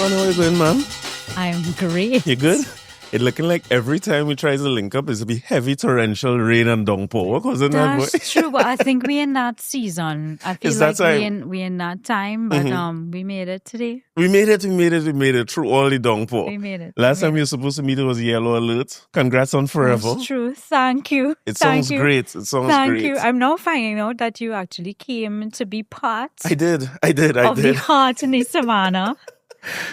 Savannah, how you going, ma'am? I'm great. You good? It looking like every time we try to link up, it's be heavy torrential rain and downpour. What was it, that boy? That's true, but I think we're in that season. I feel It's like that time. we're in that time, but we made it today. We made it through all the downpour. We made it. Last time we were supposed to meet, it was yellow alert. Congrats on forever. That's true. Thank you. It sounds great. Thank you. I'm now finding out that you actually came to be part I did. of the heart in the Savannah.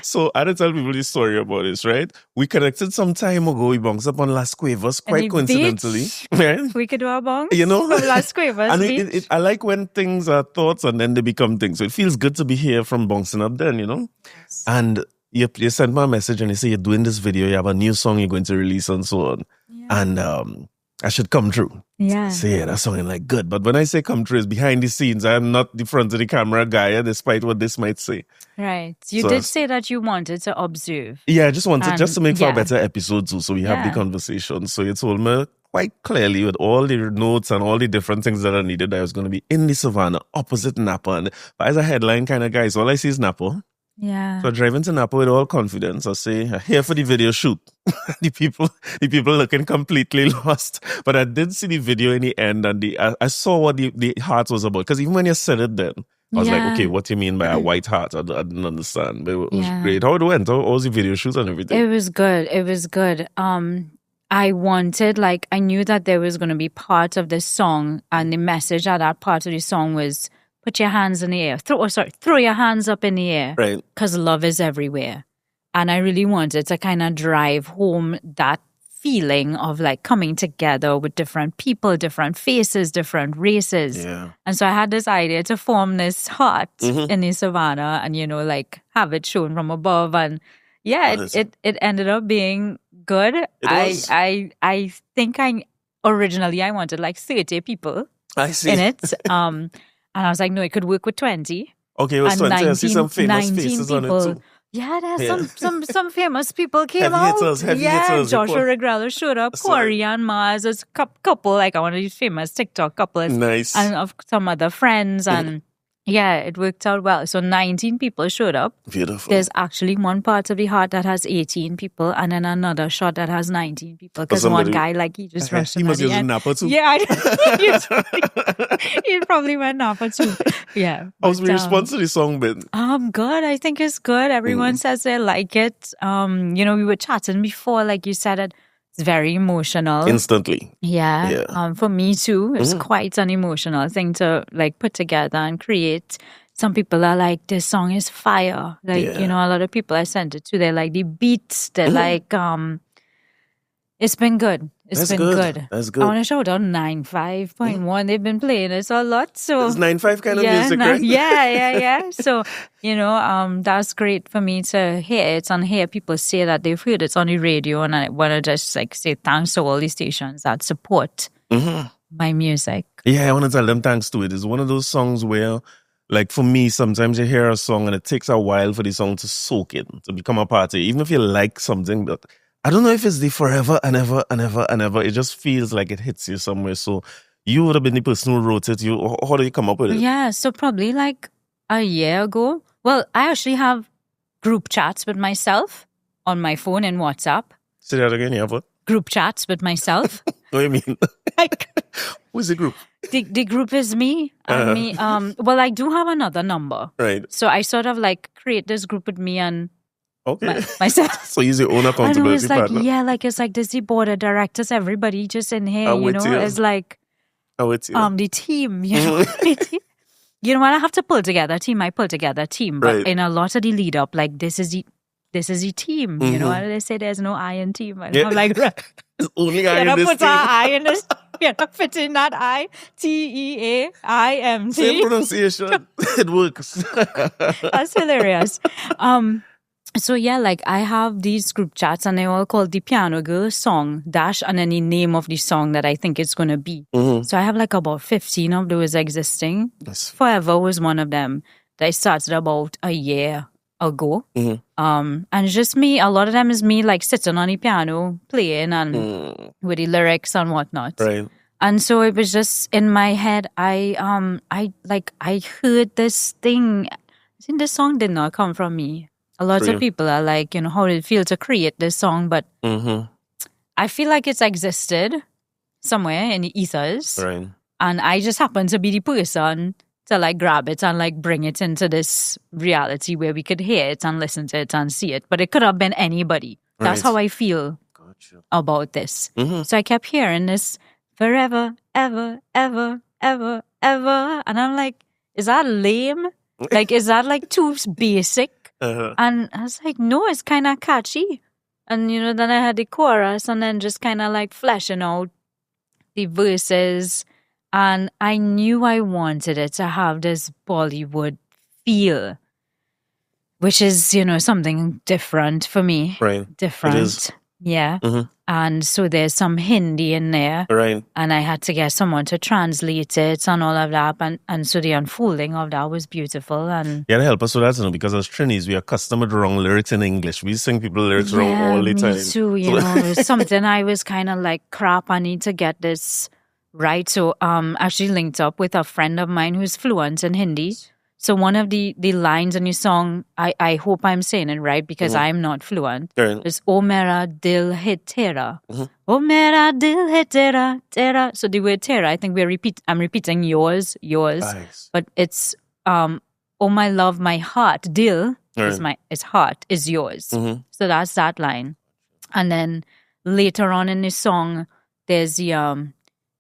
So I had to tell people the story about this, right? We connected some time ago. We bounced up on Las Cuevas quite coincidentally. Right? We could do a bong. You know? From Las Cuevas. And I like when things are thoughts and then they become things. So it feels good to be here from bouncing up then, you know? Yes. And you sent me a message and you say you're doing this video, you have a new song you're going to release and so on. Yeah. And I should come true. Yeah. So yeah, that's something like good. But when I say come true, it's behind the scenes. I am not the front of the camera guy, despite what this might say. Right. You did say that you wanted to observe. Yeah, I just wanted to make for a yeah. better episode too. So we have the conversation. So you told me quite clearly with all the notes and all the different things that I needed, I was going to be in the Savannah, opposite Napa. And as a headline kind of guy, so all I see is Napa. Yeah. So I drive into Napa with all confidence. I say, I'm here for the video shoot. the people looking completely lost. But I did see the video in the end and I saw what the heart was about. Because even when you said it then, I was like, okay, what do you mean by a white heart? I didn't understand. But it was great. How it went? How was the video shoot and everything? It was good. I wanted, I knew that there was going to be part of this song, and the message at that part of the song was, put your hands in the air. Throw your hands up in the air. Right. Because love is everywhere. And I really wanted to kind of drive home that feeling of coming together with different people, different faces, different races. Yeah. And so I had this idea to form this heart in the Savannah and, have it shown from above. And it ended up being good. I think originally I wanted 30 people in it. And I was like, no, it could work with 20. Okay, it was 20. I see some famous faces people. on it too. Yeah, there's some famous people came out. Heavy hitters. Joshua Regrello showed up. Corey and Mars, there's a couple, one of these famous TikTok couples. Nice. And of some other friends. And it worked out well. So 19 people showed up. Beautiful. There's actually one part of the heart that has 18 people and then another shot that has 19 people. Because one guy, he just rushed he must use a Napa too. Yeah, he probably went Napa too. Yeah. How's the response to the song been? Good. I think it's good. Everyone says they like it. We were chatting before, like you said, it's very emotional. Instantly. Yeah. For me too, it's quite an emotional thing to put together and create. Some people are like, this song is fire. A lot of people I sent it to, they like the beats. They're it's been good. It's been good. That's good. I want to shout out 95.1. They've been playing it a lot. So it's 95 kind of music, right? Yeah. So, that's great for me to hear it and hear people say that they've heard it on the radio. And I want to just say thanks to all the stations that support my music. Yeah, I want to tell them thanks to it. It's one of those songs where, for me, sometimes you hear a song and it takes a while for the song to soak in, to become a part of it. Even if you like something, but I don't know if it's the forever and ever and ever and ever. It just feels like it hits you somewhere. So you would have been the person who wrote it. How do you come up with it? Yeah, so probably a year ago. Well, I actually have group chats with myself on my phone and WhatsApp. Say that again, you have what? Group chats with myself. What do you mean? Who's the group? The group is me and me. Well, I do have another number. Right. So I sort of create this group with me and So myself. he's your own accountability partner. It's this the board of directors, everybody just in here, it's the team, You know what? I have to pull together a team. I pull together a team, but in a lot of the lead up, this is the team. You know what they say? There's no I in team. And I'm like, it's only I in this put team. our I in this. You're not fitting that I. TEAIMT. Same pronunciation. It works. That's hilarious. So I have these group chats and they're all called the Piano Girl Song Dash and then the name of the song that I think it's going to be. So I have about 15 of those existing. Yes. Forever was one of them that I started about a year ago. And it's just me. A lot of them is me sitting on the piano playing and with the lyrics and whatnot. Right. And so it was just in my head. I heard this thing. I think this song did not come from me. A lot of people are like, how did it feel to create this song? But I feel like it's existed somewhere in the ethers. Right. And I just happen to be the person to like grab it and like bring it into this reality where we could hear it and listen to it and see it. But it could have been anybody. That's how I feel about this. So I kept hearing this forever, ever, ever, ever, ever. And I'm like, is that lame? Like, is that like too basic? And I was like, no, it's kind of catchy. And, then I had the chorus and then just kind of like fleshing out the verses. And I knew I wanted it to have this Bollywood feel, which is, something different for me. Right. Different. It is. Yeah. And so there's some Hindi in there. Right. And I had to get someone to translate it and all of that. And so the unfolding of that was beautiful. And yeah, help us with that, because as Trinis, we are accustomed to wrong lyrics in English. We sing people lyrics wrong all the time. Me too, it was something I was kind of like, crap, I need to get this right. So actually linked up with a friend of mine who's fluent in Hindi. So one of the lines in your song, I hope I'm saying it right because I'm not fluent. Is "O mera dil hai tera." "O mera dil hai tera, tera." So the word "tera," I think I'm repeating yours, nice. but it's "Oh my love, my heart, dil is heart is yours." So that's that line. And then later on in the song, there's the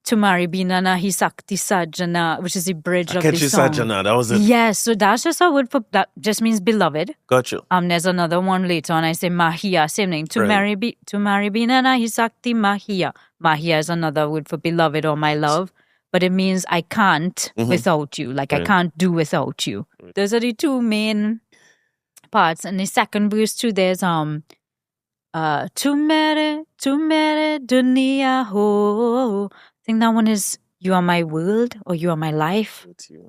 Tumari Binana Hi Sakti Sajjana, which is the bridge of the song. Sajjana, that was it. Yes, so that's just a word for that. Just means beloved. Gotcha. There's another one later on. I say Mahia, same name. Tumari Binana Hi Sakti Mahia. Mahia is another word for beloved or my love, but it means I can't without you. Like I can't do without you. Those are the two main parts. And the second verse too, there's Tu mere dunia ho. I think that one is "You Are My World" or "You Are My Life."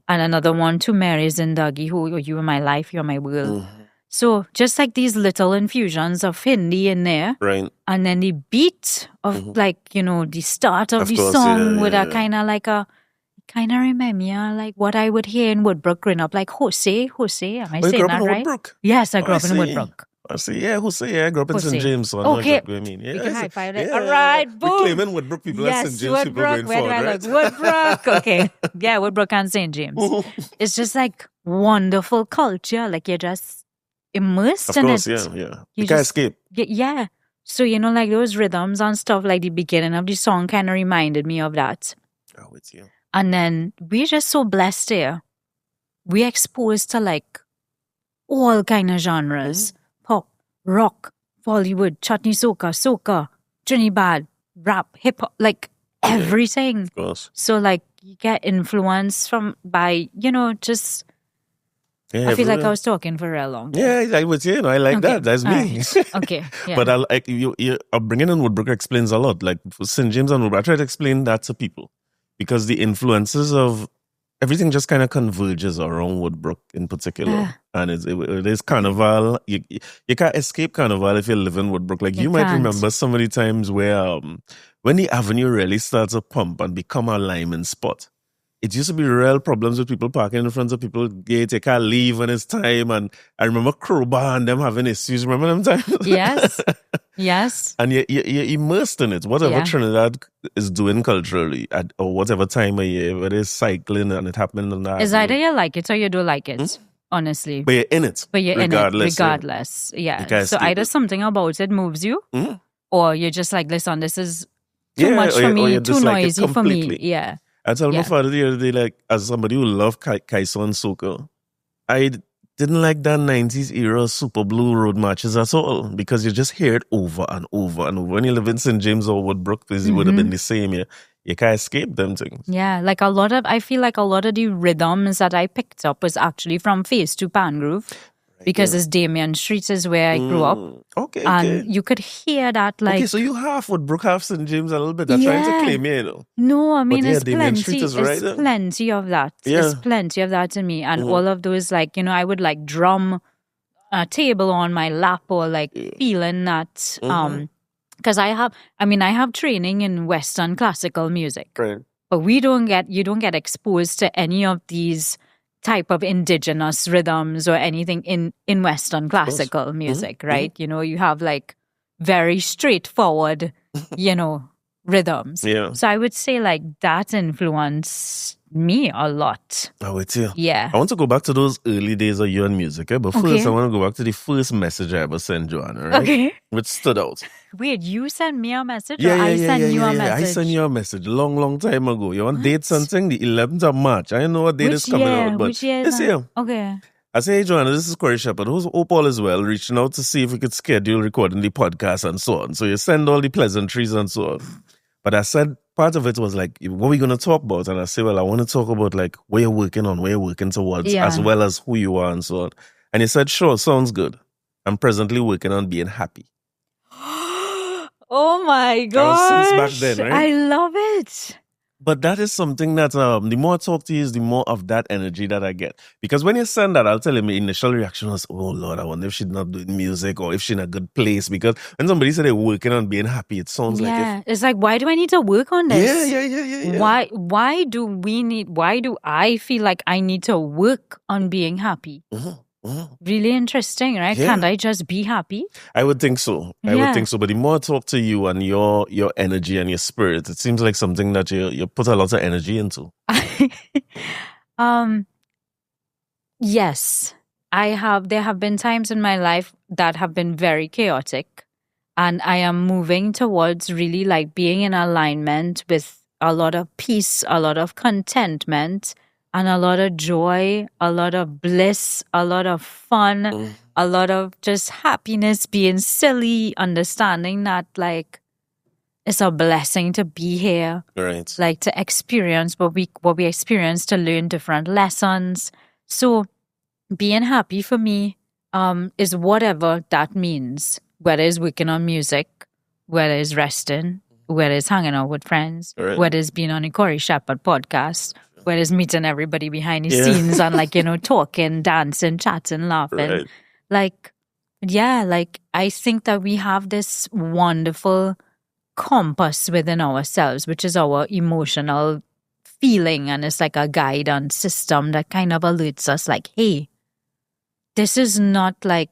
And another one, "Tu mere zindagi ho," or "You Are My Life, You Are My World." So just like these little infusions of Hindi in there. Right. And then the beat of the start of the song with a kind of like kind of remind me of like what I would hear in Woodbrook growing up, like Jose. Am I saying that right? Woodbrook? Yes, I grew up in Woodbrook. I see. Yeah, Jose. Yeah, I grew up in St. James. So I know exactly what I mean. Yeah, we can high five it. Yeah, all right, boom. We're claiming Woodbrook people as St. James people going where forward, right? Woodbrook. Okay. Yeah, Woodbrook and St. James. It's just like wonderful culture. Like you're just immersed in it. Of course, yeah. You can't escape. Yeah. So, like those rhythms and stuff, like the beginning of the song kind of reminded me of that. Oh, it's you. And then we're just so blessed here. We're exposed to like all kind of genres. Pop, rock, Bollywood, chutney soca, Trinidad, rap, hip hop, like everything. Of course. So like you get influence by, just I feel like I was talking for a long time. Yeah, I was, I like that. That's me. Right. Okay. Yeah. But you bringing in Woodbrook explains a lot. Like for St. James and Woodbrook, I try to explain that to people because the influences of everything just kind of converges around Woodbrook in particular. And it is carnival. You can't escape carnival if you live in Woodbrook. Like you might remember so many times where when the avenue really starts to pump and become a liming spot, it used to be real problems with people parking in front of people's gate. They can't leave when it's time. And I remember Crowbar and them having issues. Remember them times? Yes. And you're immersed in it. Whatever Trinidad is doing culturally or whatever time of year, whether it's cycling and it happening on that. It's either you like it or you don't like it, honestly. But you're in it. Regardless. Yeah. So either something about it moves you or you're just like, listen, this is too much for me, too noisy for me. Yeah. I told my father the other day, like, as somebody who loved Calypso and soca, I didn't like that 90s era Super Blue road marches at all because you just hear it over and over and over. When you live in St. James or Woodbrook, it would have been the same. You can't escape them things. Yeah, like I feel like a lot of the rhythms that I picked up was actually from Phase 2 Pangrove. Because it's Damien Street is where I grew up. Okay. And you could hear that like... Okay, so you half Woodbrook, half St. James a little bit. They're trying to claim you, No, I mean, it's plenty. Right Plenty of that. Yeah. It's plenty of that to me. And all of those, like, I would like drum a table on my lap or like feeling that... Because I have training in Western classical music. Right. But you don't get exposed to any of these type of indigenous rhythms or anything in Western classical music, right? You know, you have like very straightforward, you know, rhythms. Yeah. So I would say like that influenced me a lot. Oh, it's you. Yeah. I want to go back to those early days of you and music, but first I want to go back to the first message I ever sent Johanna, right? Okay. Which stood out. Wait, you sent me a message or I sent you a message? I sent you a message long time ago. You want to date something? The 11th of March. I don't know what date is coming out, but which year this year. Okay. I say, hey, Johanna, this is Corey Shepherd. Hope all is well. Reaching out to see if we could schedule recording the podcast and so on. So you send all the pleasantries and so on. But I said part of it was like, what are we going to talk about? And I say, well, I want to talk about like what you're working on, what you're working towards, as well as who you are and so on. And he said, sure, sounds good. I'm presently working on being happy. Oh my gosh. Since back then, right? I love it. But that is something that the more I talk to you, the more of that energy that I get. Because when you send that, I'll tell you my initial reaction was, oh Lord, I wonder if she's not doing music or if she's in a good place. Because when somebody said they're working on being happy, it sounds like it's like, why do I need to work on this? Yeah. Why do I feel like I need to work on being happy? Really interesting, right? Yeah. Can't I just be happy? I would think so. I would think so. But the more I talk to you and your energy and your spirit, it seems like something that you put a lot of energy into. Yes. There have been times in my life that have been very chaotic. And I am moving towards really like being in alignment with a lot of peace, a lot of contentment, and a lot of joy, a lot of bliss, a lot of fun, a lot of just happiness, being silly, understanding that like it's a blessing to be here. Right. Like to experience what we experience, to learn different lessons. So being happy for me is whatever that means, whether it's working on music, whether it's resting, whether it's hanging out with friends, whether it's being on a Corey Shepherd podcast, whether it's meeting everybody behind the scenes and like, you know, talking, dancing, chatting, laughing. Like, like I think that we have this wonderful compass within ourselves, which is our emotional feeling. And it's like a guidance system that kind of alerts us like, hey, this is not like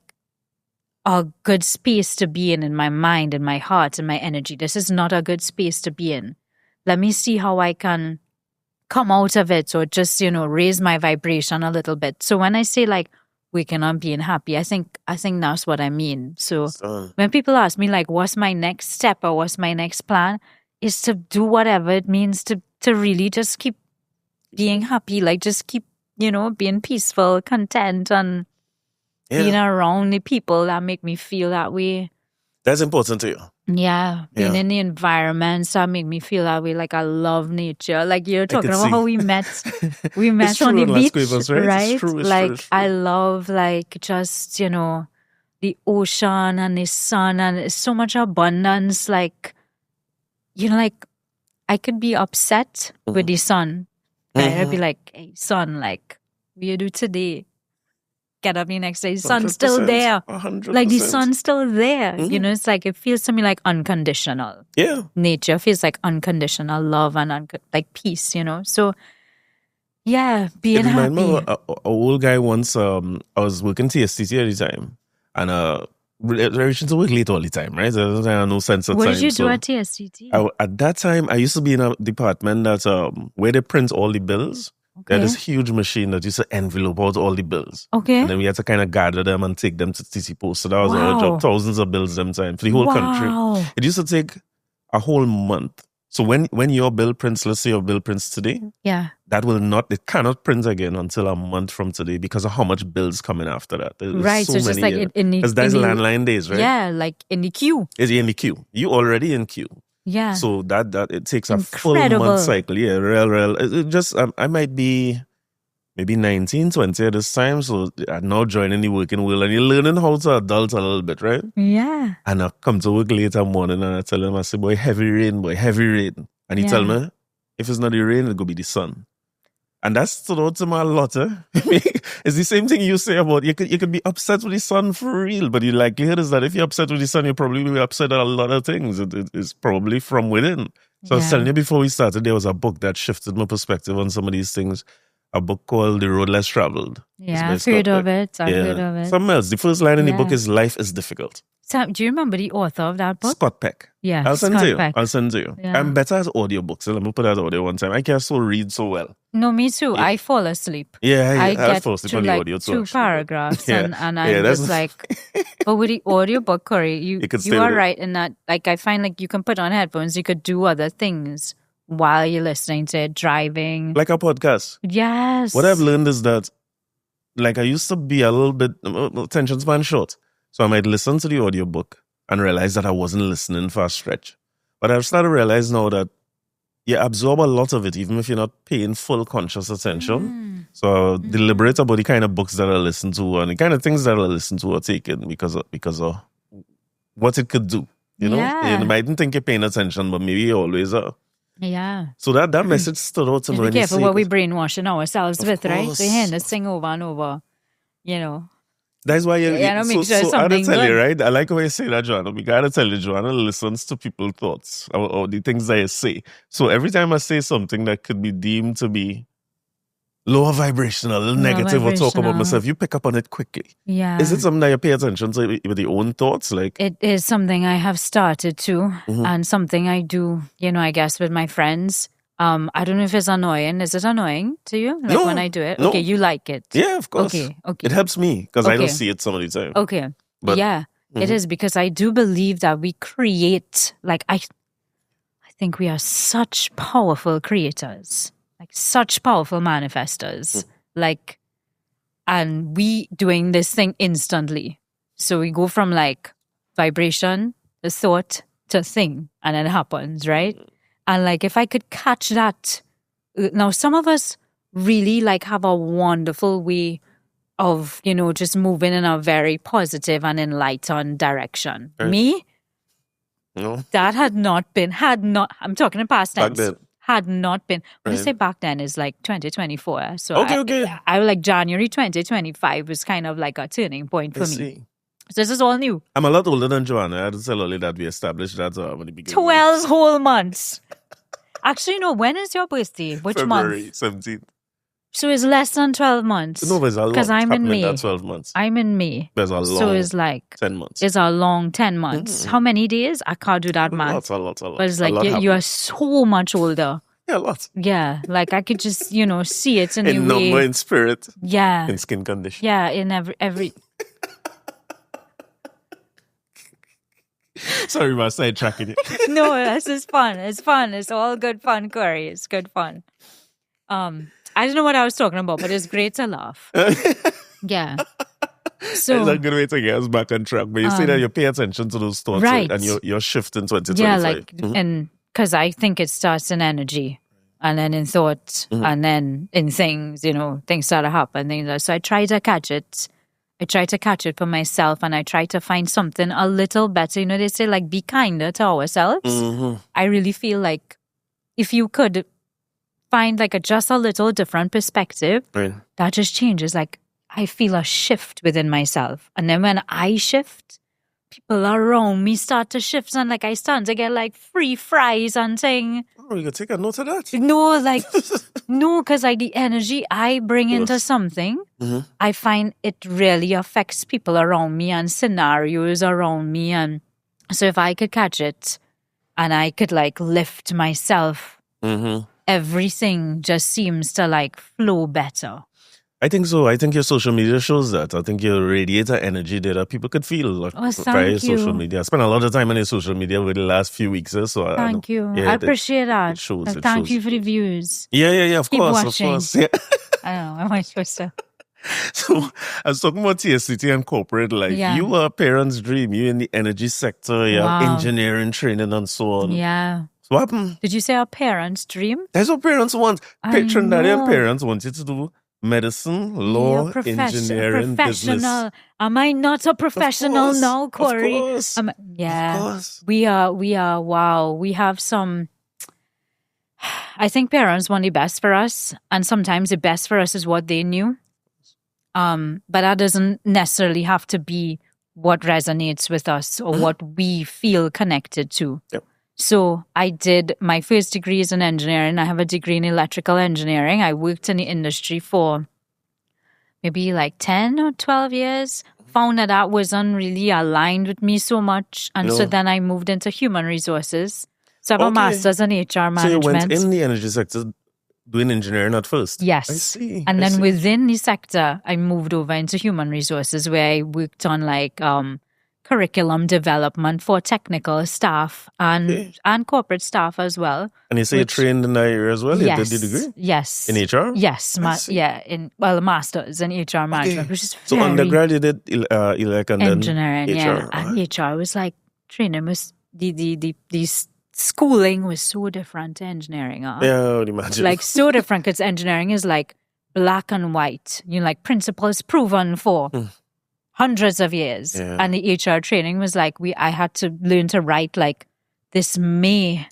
a good space to be in my mind, in my heart, in my energy. This is not a good space to be in. Let me see how I can come out of it or just, you know, raise my vibration a little bit. So when I say like waking up being happy, I think that's what I mean. So when people ask me like, what's my next step or what's my next plan, is to do whatever it means to really just keep being happy, like just keep, you know, being peaceful, content, and being around the people that make me feel that way. That's important to you. Yeah, being in the environments that make me feel that way. Like I love nature. Like you're talking about how we met on the beach, right? It's true, like I love like just, you know, the ocean and the sun and so much abundance. Like, you know, like I could be upset with the sun. Right? I'd be like, hey, sun, like, what you do today? Get up the next day, the sun's still there. 100%. Like the sun's still there. You know, it's like, it feels to me like unconditional. Yeah. Nature feels like unconditional love and like peace, you know? So, yeah, being happy. Me of a old guy once, I was working TSTT at the time. And I used to work late all the time, right? So I had no sense of time. What did you do at TSTT? At that time, I used to be in a department that where they print all the bills. They had this huge machine that used to envelope out all the bills. Okay. And then we had to kind of gather them and take them to TC Post. So that was our job. Thousands of bills them time for the whole country. It used to take a whole month. So when your bill prints, let's say your bill prints today, it cannot print again until a month from today because of how much bills coming after that. Right, so it's just like in the... Because that's landline days, right? Yeah, like in the queue. Is in the queue. You already in queue. Yeah. So that it takes a full month cycle. Yeah, real. It just, I might be maybe 19, 20 at this time. So I'm now joining the working world and you're learning how to adult a little bit, right? Yeah. And I come to work later morning and I tell him, I say, boy, heavy rain. And he tell me, if it's not the rain, it'll go be the sun. And that's stood out to me a lot. It's the same thing you say about you could be upset with the sun for real, but the likelihood is that if you're upset with the sun, you'll probably be upset at a lot of things. It's probably from within. So I was telling you before we started, there was a book that shifted my perspective on some of these things. a book called The Road Less Traveled. Yeah, I've heard of it. Heard of it. Something else. The first line in the book is "Life is difficult." So, do you remember the author of that book? Scott Peck. Yeah, I'll send Peck. I'll send to you. Yeah. I'm better at audiobooks. So let me put out audio one time. I can't still read so well. No, me too. Yeah. I fall asleep. Yeah, I get fall asleep to on the like audio too, 2 actually. paragraphs and I'm just like, but with the audiobook, Corey, you are right in that. Like, I find like you can put on headphones, you could do other things while you're listening to it, driving. Like a podcast. Yes. What I've learned is that, like, I used to be a little bit attention span short. So I might listen to the audiobook and realize that I wasn't listening for a stretch. But I've started to realize now that you absorb a lot of it, even if you're not paying full conscious attention. So deliberate about the kind of books that I listen to and the kind of things that I listen to or take in because of what it could do. You know? You mightn't think you're paying attention, but maybe you always are. Yeah. So that message stood out to me. Be careful what we brainwashing ourselves with, course. Right? They hear this thing over and over, you know. That's why so I gotta tell you, right? I like how you say that, Johanna. We gotta tell you, Johanna listens to people's thoughts or the things that I say. So every time I say something that could be deemed to be lower vibrational, negative, or talk about myself, you pick up on it quickly. Yeah. Is it something that you pay attention to with your own thoughts? Like, it is something I have started to, and something I do, I guess with my friends. I don't know if it's annoying. Is it annoying to you? Like when I do it? No. Okay, you like it. Yeah, of course. Okay. It helps me because I don't see it some of the time. Okay. But, it is because I do believe that we create, like, I think we are such powerful creators, like such powerful manifestors, like, and we doing this thing instantly. So we go from like vibration, the thought to thing, and then it happens, right? And like, if I could catch that, now some of us really like have a wonderful way of, just moving in a very positive and enlightened direction. Right. Me? No. That I'm talking in past tense. Back then. Had not been. When Right. I say back then, is like 2024. So Okay. I like January 2025 was kind of like a turning point for me. See. So this is all new. I'm a lot older than Johanna. I had to tell Ollie that we established that when the beginning. 12 whole months. Actually, no, when is your birthday? Which February month? 17th. So it's less than 12 months. No, there's a lot. Because I'm in May. That 12 months. I'm in May. There's a long. So it's like 10 months. It's a long 10 months. How many days? I can't do that math. A lot. But it's like you are so much older. Yeah, a lot. Yeah, like I could just, see it in a way. number, in spirit. Yeah. In skin condition. Yeah, in every. Sorry about sidetracking you. No, this is fun. It's fun. It's all good fun, Corey. It's good fun. I don't know what I was talking about, but it's great to laugh. Yeah. So it's a good way to get us back on track. But you say that you pay attention to those thoughts, right. And you're shifting 2025. Yeah, like, and because I think it starts in energy, and then in thought, and then in things, things start to happen. So I try to catch it. I try to catch it for myself, and I try to find something a little better. They say, like, be kinder to ourselves. I really feel like if you could find, like, just a little different perspective, right. That just changes. Like, I feel a shift within myself. And then when I shift, people around me start to shift, and, like, I start to get, like, free fries and thing. Oh, you can take a note of that. No, like, no, because, like, the energy I bring into something, I find it really affects people around me and scenarios around me. And so if I could catch it and I could, like, lift myself, everything just seems to, like, flow better. I think so. I think your social media shows that. I think you radiate an energy there that people could feel via social media. I spent a lot of time on your social media over the last few weeks. So thank you. I appreciate that. It shows. Thank you for the views. Yeah. Of Keep course. watching. Of course. Yeah. I don't know. I might supposed to. So I was talking about TSCT and corporate life. Yeah. You are a parent's dream. You in the energy sector. You have engineering training and so on. Yeah. So what happened? Did you say our parents' dream? That's what parents want. Trinbagonian parents want you to do medicine, law, engineering, business. Am I not a professional now, Corey? Of course. Yeah. Of course. We are. Wow. We have some. I think parents want the best for us, and sometimes the best for us is what they knew. But that doesn't necessarily have to be what resonates with us or what we feel connected to. Yep. So I did my first degree is in engineering. I have a degree in electrical engineering. I worked in the industry for maybe like 10 or 12 years. Found that wasn't really aligned with me so much. And so then I moved into human resources. So I have a master's in HR management. So you went in the energy sector doing engineering at first? Yes. I see. And then within the sector, I moved over into human resources where I worked on like curriculum development for technical staff and corporate staff as well. And you say you trained in that area as well? Yes. You did the degree? Yes. In HR? Yes. A master's in HR management, which is so undergrad you did engineering, HR. And HR was like training was the schooling was so different to engineering. Yeah, I would imagine. Like so different because engineering is like black and white. You know, like principles proven for hundreds of years. Yeah. And the HR training was like I had to learn to write like this may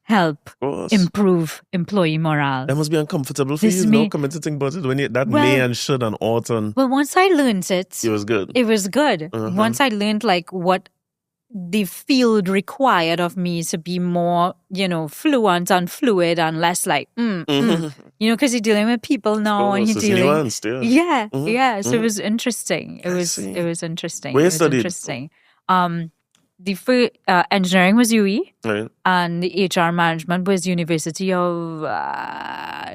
help improve employee morale. That must be uncomfortable for you, no? Coming to think about it when may and should and ought and well, once I learned it, it was good. It was good. Once I learned like what the field required of me to be more, fluent and fluid and less like, because you're dealing with people now and you're dealing. Nuanced, So it was interesting. It was interesting. Where you studied? Interesting. The engineering was UE, right. And the HR management was University of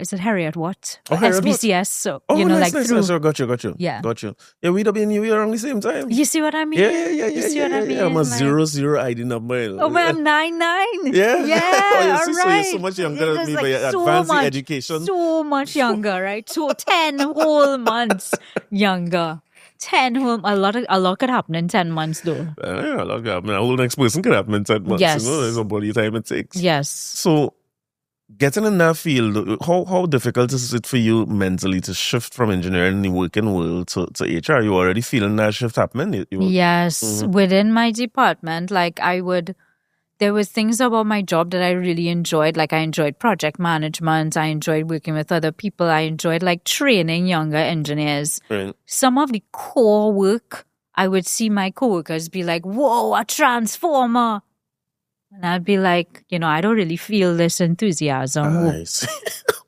is it Harriet Watt? SBCS. So nice. Got you. Yeah, got you. Yeah, we'd have been UE around the same time. You see what I mean? Yeah. You see what I mean? I'm a 00 ID number. Oh, man, I'm 99. Yeah. All right. So you're so much younger than me, but you're advancing education. So much younger, right? So 10 whole months younger. 10 whole, a lot could happen in 10 months though. Yeah, a lot could happen. A whole next person could happen in 10 months. Yes. There's a body time it takes. Yes. So getting in that field, how difficult is it for you mentally to shift from engineering in the working world to HR? You already feeling that shift happening? Yes. Within my department, like there were things about my job that I really enjoyed. Like I enjoyed project management. I enjoyed working with other people. I enjoyed like training younger engineers. Right. Some of the core work, I would see my coworkers be like, whoa, a transformer. And I'd be like, I don't really feel this enthusiasm. Nice.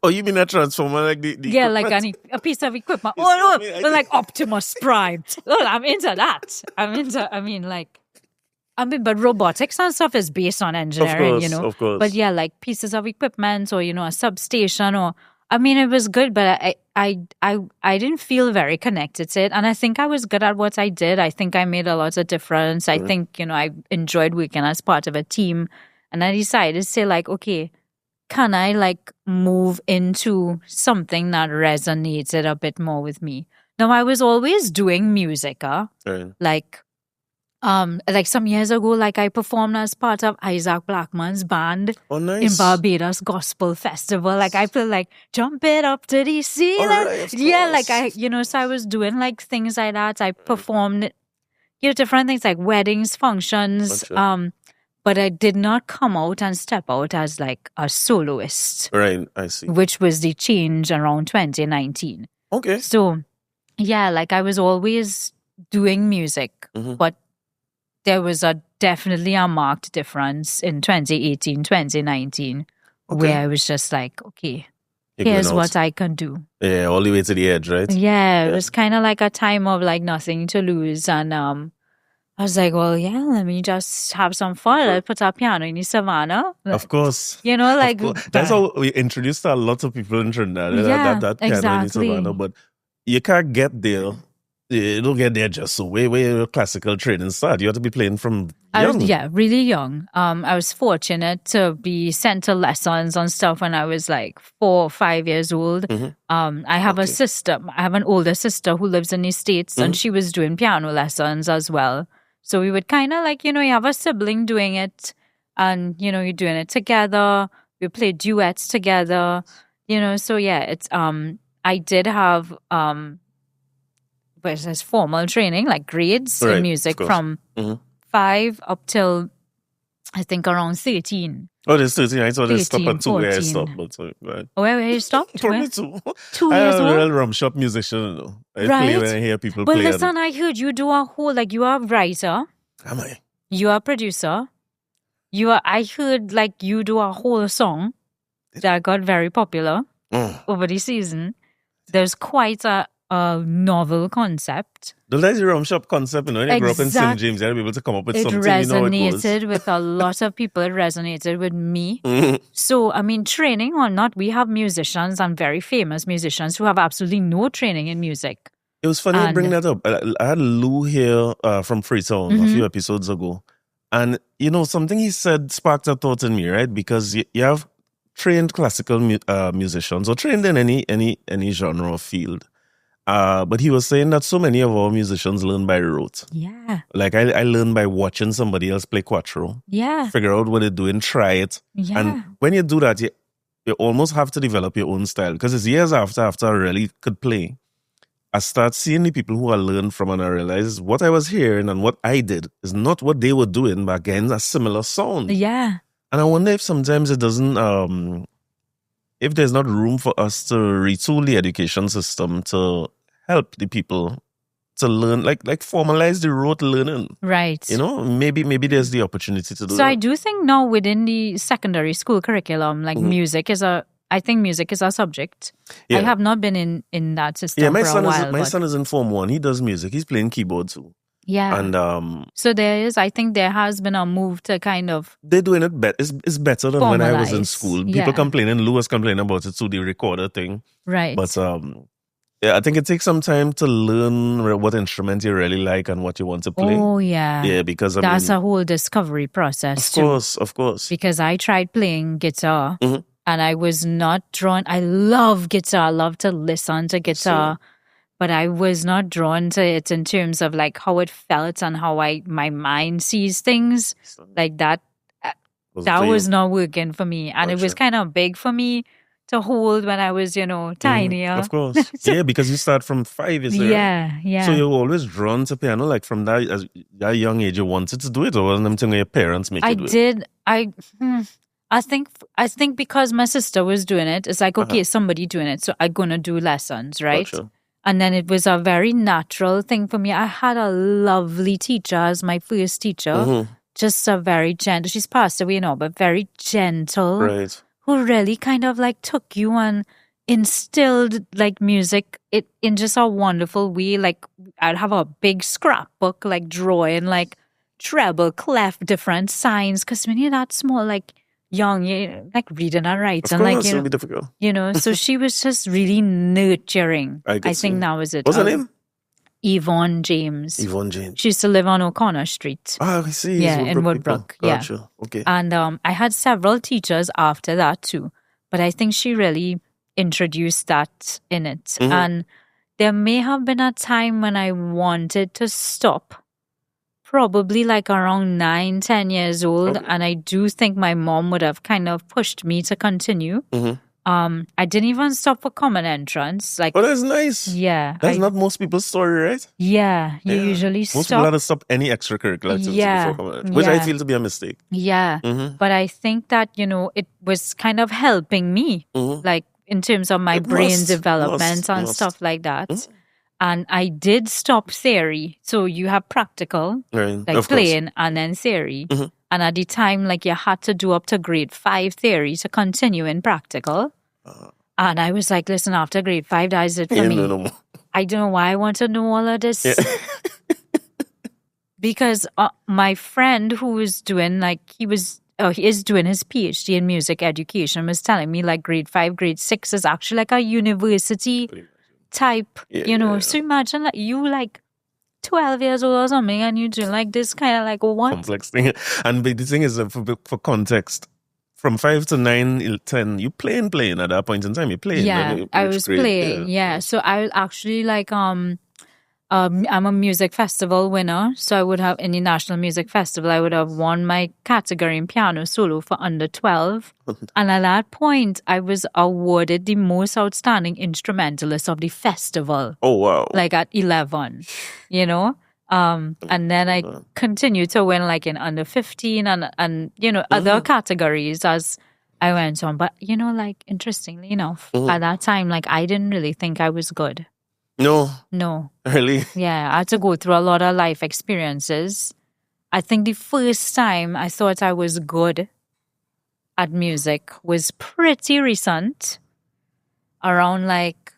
Oh, you mean a transformer like the yeah, equipment? Like a piece of equipment. Like Optimus Prime. Oh, I'm into that. But robotics and stuff is based on engineering, Of course. But yeah, like pieces of equipment or, a substation it was good, but I didn't feel very connected to it. And I think I was good at what I did. I think I made a lot of difference. I think, I enjoyed working as part of a team. And I decided to say like, okay, can I like move into something that resonated a bit more with me? Now, I was always doing music, like some years ago, like I performed as part of Isaac Blackman's band in Barbados Gospel Festival. Like I feel like jump it up to the ceiling. Like so I was doing like things like that. I performed, different things like weddings, functions. But I did not come out and step out as like a soloist. Right, I see. Which was the change around 2019. Okay. So, yeah, like I was always doing music, but there was definitely a marked difference in 2018, 2019, where I was just like, okay, here's what I can do. Yeah, all the way to the edge, right? Yeah, it was kind of like a time of like nothing to lose. And I was like, well, yeah, let me just have some fun. I'll put a piano in the Savannah. Of course. That's how we introduced a lot of people in Trinidad. Yeah, that piano in the Savannah. But you can't get there. You don't get there just so way classical training start. You have to be playing from young. Really young. I was fortunate to be sent to lessons and stuff when I was like 4 or 5 years old. I have a sister. I have an older sister who lives in the States, and she was doing piano lessons as well. So we would kind of like, you have a sibling doing it, and you're doing it together. We play duets together. So yeah, it's I did have versus formal training, like grades in music from 5 up till I think around 13. Oh, there's 13. I thought they stopped at 2 where I stopped. But sorry, right. Where you stopped? Probably 2. 2 years old? I'm a real rum shop musician. Though. I play when I hear people play. But listen, I heard you do a whole, like you are a writer. Am I? You are a producer. I heard like you do a whole song that got very popular over the season. There's quite a novel concept. The lazy rum shop concept, when you grew up in St. James, you had to be able to come up with something. It resonated with a lot of people. It resonated with me. So, I mean, training or not, we have musicians and very famous musicians who have absolutely no training in music. It was funny you bring that up. I had Lou here from Freetown a few episodes ago. And, something he said sparked a thought in me, right? Because you have trained classical musicians or trained in any genre or field. But he was saying that so many of our musicians learn by rote. Yeah. Like I learned by watching somebody else play quattro. Yeah. Figure out what they're doing, try it. Yeah. And when you do that, you almost have to develop your own style. Because it's years after I really could play, I start seeing the people who I learned from, and I realize what I was hearing and what I did is not what they were doing, but again, a similar sound. Yeah. And I wonder if sometimes it doesn't, if there's not room for us to retool the education system to help the people to learn, like formalize the rote learning. Right. Maybe there's the opportunity to do that. So I do think now within the secondary school curriculum, like music is a subject. Yeah. I have not been in that system for a while. My son is in Form 1. He does music. He's playing keyboard too. Yeah. And so I think there has been a move to kind of... They're doing it better. It's better than when I was in school. People complaining. Lou was complaining about it too, the recorder thing. Right. But I think it takes some time to learn what instrument you really like and what you want to play. Oh, yeah. Yeah, because that's a whole discovery process Of course. Because I tried playing guitar and I was not drawn. I love guitar. I love to listen to guitar. But I was not drawn to it in terms of like how it felt and how my mind sees things. Like that was not working for me. And it was kind of big for me to hold when I was, tinier. Of course. Yeah, because you start from 5 years old. Yeah. So you're always drawn to piano, like from that young age you wanted to do it, or wasn't something your parents make you do it? I think because my sister was doing it, it's like, okay, somebody doing it, so I'm going to do lessons, right? Gotcha. And then it was a very natural thing for me. I had a lovely teacher as my first teacher. Just a very gentle, she's passed away now, but very gentle. Right. Who really kind of like took you and instilled like music in just a wonderful way. Like I'd have a big scrapbook, like drawing like treble, clef, different signs. Because when you're that small, like young, you like reading and writing. Of course, like, it'll be difficult. So she was just really nurturing. I think that was it. What's her name? Yvonne James. She used to live on O'Connor Street. Oh, I see. Yeah, in Woodbrook. Gotcha. Yeah. Okay. And I had several teachers after that too. But I think she really introduced that in it. And there may have been a time when I wanted to stop. Probably like around 9-10 years old. Okay. And I do think my mom would have kind of pushed me to continue. I didn't even stop for common entrance. Like, oh, that's nice. Yeah. That's not most people's story, right? Yeah. You usually most stop. Most people have to stop any extracurricular activity before common entrance, which I feel to be a mistake. Yeah. But I think that, it was kind of helping me, like in terms of my brain development and stuff like that. And I did stop theory. So you have practical, like playing, and then theory. And at the time, like you had to do up to grade 5 theory to continue in practical. And I was like, listen, after grade 5, that is it for me. No. I don't know why I want to know all of this. Yeah. Because my friend who was doing, like, he is doing his PhD in music education, was telling me like grade 5, grade 6 is actually like a university type, So imagine like you like 12 years old or something and you do like this kind of like what? Complex thing. And the thing is, for context, from 5 to 9, 10, you playing at that point in time. You playing. Yeah, I was playing. Yeah. So I actually like I'm a music festival winner. So I would have in the National Music Festival, I would have won my category in piano solo for under 12. And at that point, I was awarded the most outstanding instrumentalist of the festival. Oh, wow. Like at 11, And then I continued to win like in under 15 and other categories as I went on. But, like interestingly enough, at that time, like I didn't really think I was good. No. No. Really? Yeah, I had to go through a lot of life experiences. I think the first time I thought I was good at music was pretty recent, around like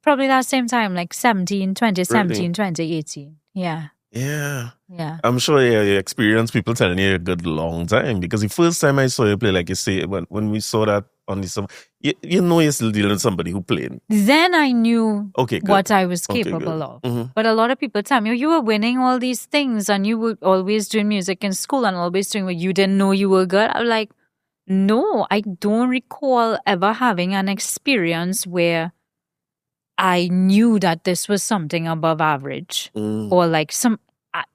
probably that same time, like 2017, 2018. Yeah. Yeah. Yeah. I'm sure you experienced people telling you a good long time, because the first time I saw you play, like you say, when we saw that on the song, you know you're still dealing with somebody who played. Then I knew what I was capable of. Mm-hmm. But a lot of people tell me, you were winning all these things and you were always doing music in school and always doing what you didn't know you were good. I'm like, no, I don't recall ever having an experience where I knew that this was something above average or like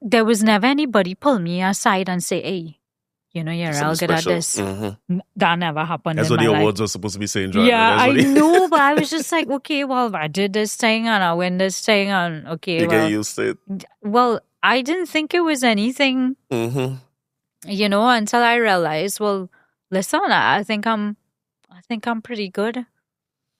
there was never anybody pull me aside and say, hey, you're real good at this. Mm-hmm. That never happened. That's in what the my awards life. are supposed to be saying. Yeah, I know, but I was just like, okay, well, I did this thing and I win this thing and okay, you get used to it. Well, I didn't think it was anything, until I realized, well, listen, I think I'm pretty good.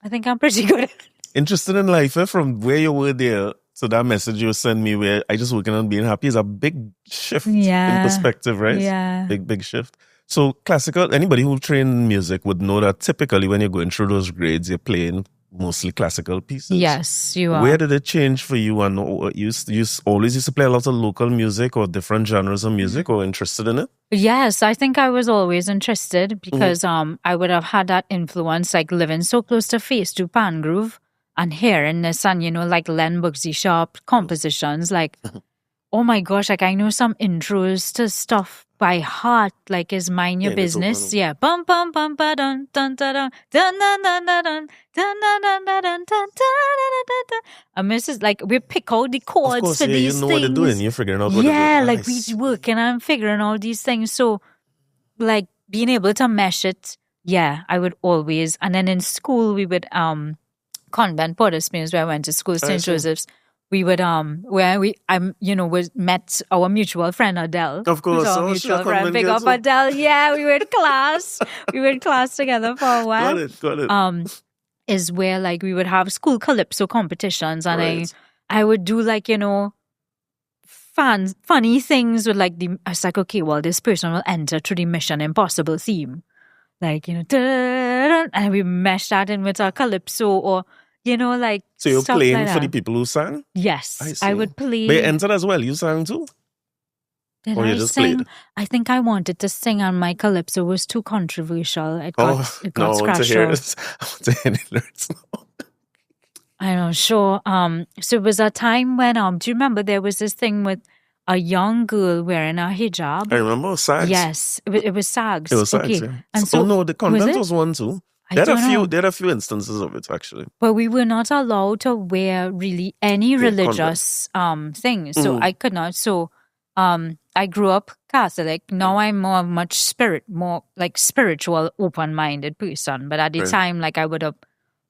I think I'm pretty good. Interested in life, from where you were there to that message you sent me where I just working on being happy is a big shift in perspective, right? Yeah. Big shift. So classical, anybody who trained music would know that typically when you're going through those grades, you're playing mostly classical pieces. Yes, you are. Where did it change for you? And you always used to play a lot of local music or different genres of music or interested in it? Yes, I think I was always interested because I would have had that influence, like living so close to Face to Pan Groove and hearing this and, like Len Bugsy Sharp compositions, like, oh my gosh, like I know some intros to stuff by heart, like is Mind Your Business. Yeah. Bum bum bum ba dun dun dun dun dun dun dun dun dun dun dun dun dun dun dun dun. And this is like we pick out the chords for these things. You know what they're doing. You're figuring out what they're doing. Yeah, like we working and figuring all these things. So like being able to mesh it, yeah, I would always. And then in school we would Convent Pottersmiths, where I went to school, St. Joseph's. We would was met our mutual friend Adele. Of course, our mutual friend. Big up Adele. Yeah, we were in class. We were in class together for a while. Got it. Is where like we would have school calypso competitions, and I would do like funny things with like I was like, okay, well, this person will enter through the Mission Impossible theme, like and we mesh that in with our calypso or. Like so you're playing like for the people who sang? Yes, I would play. But you entered as well. You sang too? Did I just sing? Played? I think I wanted to sing and my calypso was too controversial. It got scratched off. I want to hear the lyrics now. I'm not sure. So it was a time when do you remember there was this thing with a young girl wearing a hijab? I remember Sags. Yes, it was Sags. It was Sags. Okay. Yeah. And so no, the Convent was one too. There are a few instances of it actually. But we were not allowed to wear really any religious things. So I could not. So I grew up Catholic. Now I'm more like spiritual, open-minded person. But at the time, like I would have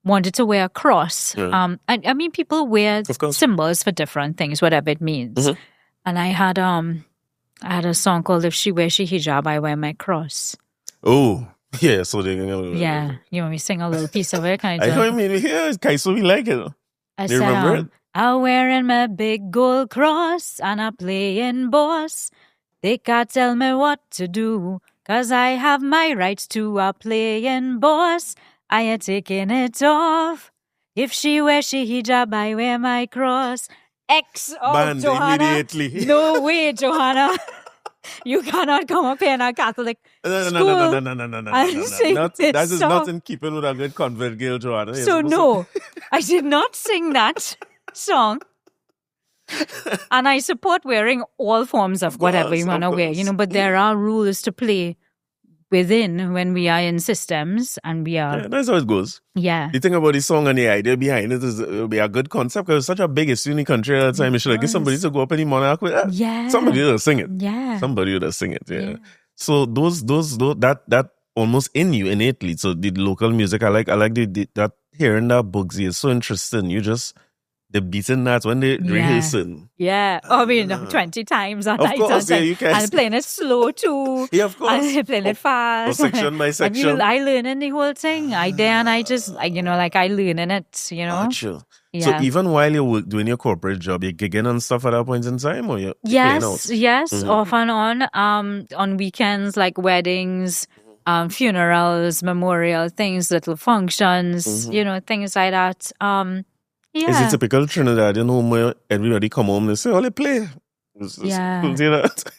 wanted to wear a cross. Yeah. I mean, people wear symbols for different things, whatever it means. Mm-hmm. And I had a song called "If She Wears She Hijab, I Wear My Cross." Oh. Yeah, so they're yeah, you want me to sing a little piece of it? Can I mean, yeah, so we like it. I said, remember it? I'm wearing my big gold cross and I'm playing boss. They can't tell me what to do, 'cause I have my rights to a playing boss. I ain't taking it off. If she wears she hijab, I wear my cross. Banned Johanna. Immediately. No way, Johanna. You cannot come up here in a Catholic school. No. That is not in keeping with a good convert girl, Johanna. So no, I did not sing that song. And I support wearing all forms of whatever you want to wear, but there are rules to play within when we are in systems and we are... Yeah, that's how it goes. Yeah. You think about the song and the idea behind it, it'll be a good concept because it's such a big issue in the country at the time. You should get somebody to go up in the monarch with that. Yeah. Somebody will sing it. Yeah. Somebody will sing it, yeah. So that almost in you innately. So the local music, I like that hearing that Bugsy is so interesting. You just they're beating that when they're rehearsing. Yeah. I mean, 20 times a night. Of course, you can. And playing it slow too. Yeah, of course. And playing it fast. Or section by section. I learning the whole thing. I just, I learning it, Sure. Yeah. So even while you're doing your corporate job, you're gigging and stuff at that point in time, or you're playing out? Yes, off and on weekends, like weddings, funerals, memorial things, little functions, things like that. Yeah. Is it typical Trinidadian home where everybody come home and say, oh, they play? Yeah.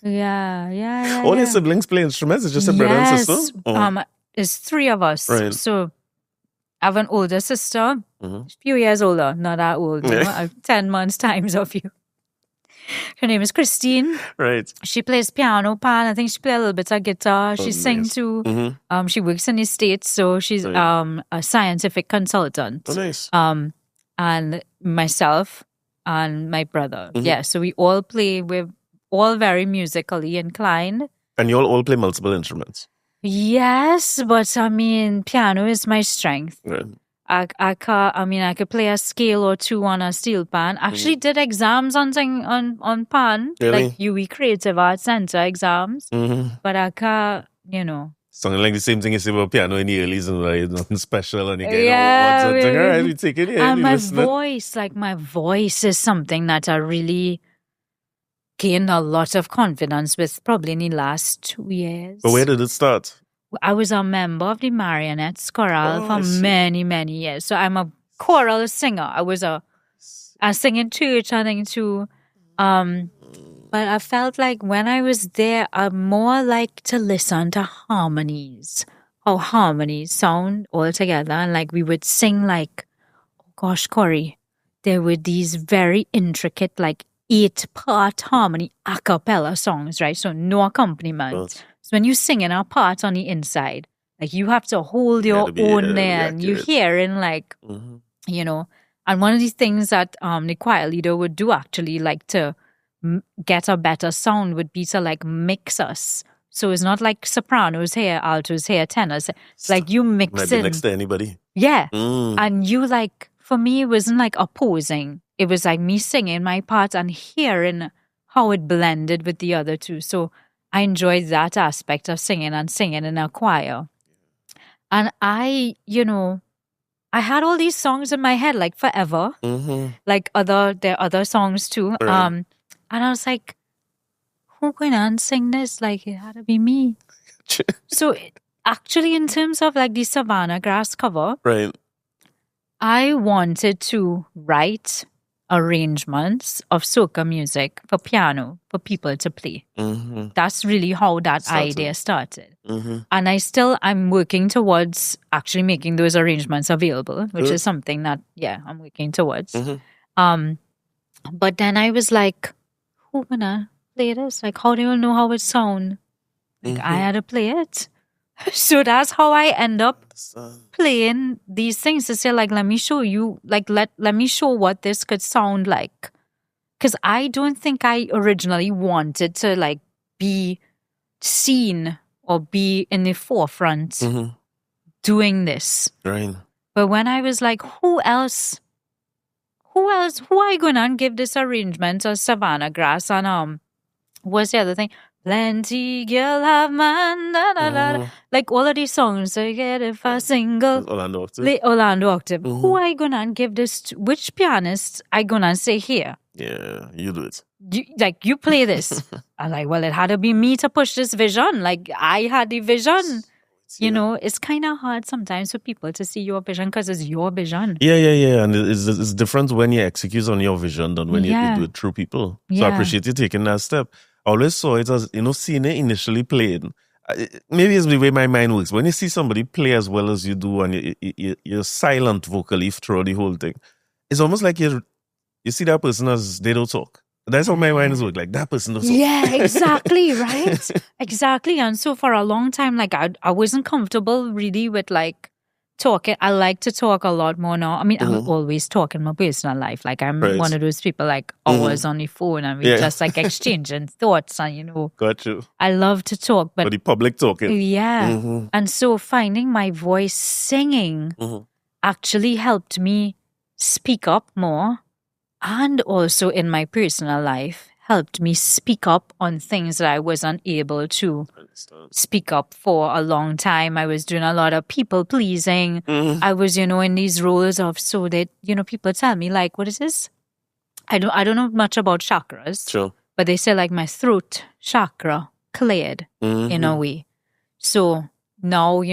Yeah. All your siblings play instruments? It's just a brother and sister? It's 3 of us. Right. So I have an older sister, a few years older, not that old, 10 months times of you. Her name is Christine. Right. She plays piano, pan. I think she plays a little bit of guitar. She sings too. She works in the States, so she's a scientific consultant. Oh, nice. And myself and my brother. Yeah, so we all play. We're all very musically inclined. And you all play multiple instruments? Yes, but I mean, piano is my strength. Right. I could play a scale or 2 on a steel pan. Actually did exams on pan, really? like UE Creative Arts Center exams. But I can't, Something like the same thing you say about piano in the early and like nothing special and you get all right, we take it here. And my voice is something that I really gained a lot of confidence with probably in the last 2 years. But where did it start? I was a member of the Marionettes Chorale for many, many years. So I'm a choral singer. I sing in church, I think too. But I felt like when I was there, I more like to listen to harmonies, how harmonies sound all together. And like we would sing like, oh gosh, Corey, there were these very intricate, like 8-part harmony a cappella songs, right? So no accompaniment. Right. So when you sing in a part on the inside, like you have to hold your own there and you hear in like, and one of these things that the choir leader would do actually like to get a better sound would be to like mix us. So it's not like sopranos here, altos here, tenors. It's like you mix Might in. Be next to anybody. Yeah. And you like, for me, it wasn't like opposing. It was like me singing my part and hearing how it blended with the other two. So I enjoyed that aspect of singing in a choir. And I had all these songs in my head like forever. Like there are other songs too. Right. And I was like, who going to sing this? Like, it had to be me. So, actually, in terms of like the Savannah Grass cover, right, I wanted to write arrangements of soca music for piano for people to play. That's really how that idea started. And I'm working towards actually making those arrangements available, which is something that, I'm working towards. But then I was like, who gonna play this? Like, how do you know how it sound? Like, I had to play it. So that's how I end up playing these things to say, like, let me show you, like, let me show what this could sound like. Because I don't think I originally wanted to, like, be seen or be in the forefront doing this. Right. But when I was like, who are you gonna give this arrangement of Savannah Grass? And what's the other thing? Plenty girl have man, da, da, da. Like all of these songs, I get if a single Orlando Octave. Who are you gonna give this to? Which pianist are you gonna say here? Yeah, you do it. You play this. I'm like, well, it had to be me to push this vision. Like I had the vision. It's kind of hard sometimes for people to see your vision because it's your vision. Yeah. And it's different when you execute on your vision than when you do it through people. So I appreciate you taking that step. I always saw it as, seeing it initially played. Maybe it's the way my mind works. When you see somebody play as well as you do and you're silent vocally throughout the whole thing, it's almost like you see that person as they don't talk. That's how my mind is work. Like that person doesn't. Yeah, exactly, right? Exactly. And so for a long time, like I wasn't comfortable really with like talking. I like to talk a lot more now. I mean, I always talk in my personal life. Like I'm one of those people like always on the phone and we just like exchanging thoughts and Got you. I love to talk, but the public talking. Yeah. And so finding my voice singing actually helped me speak up more and also in my personal life helped me speak up on things that I wasn't able to speak up for a long time. I was doing a lot of people pleasing. I was, in these roles of, so that, people tell me like, what is this? I don't know much about chakras. Sure. But they say like my throat chakra cleared in a way. So now,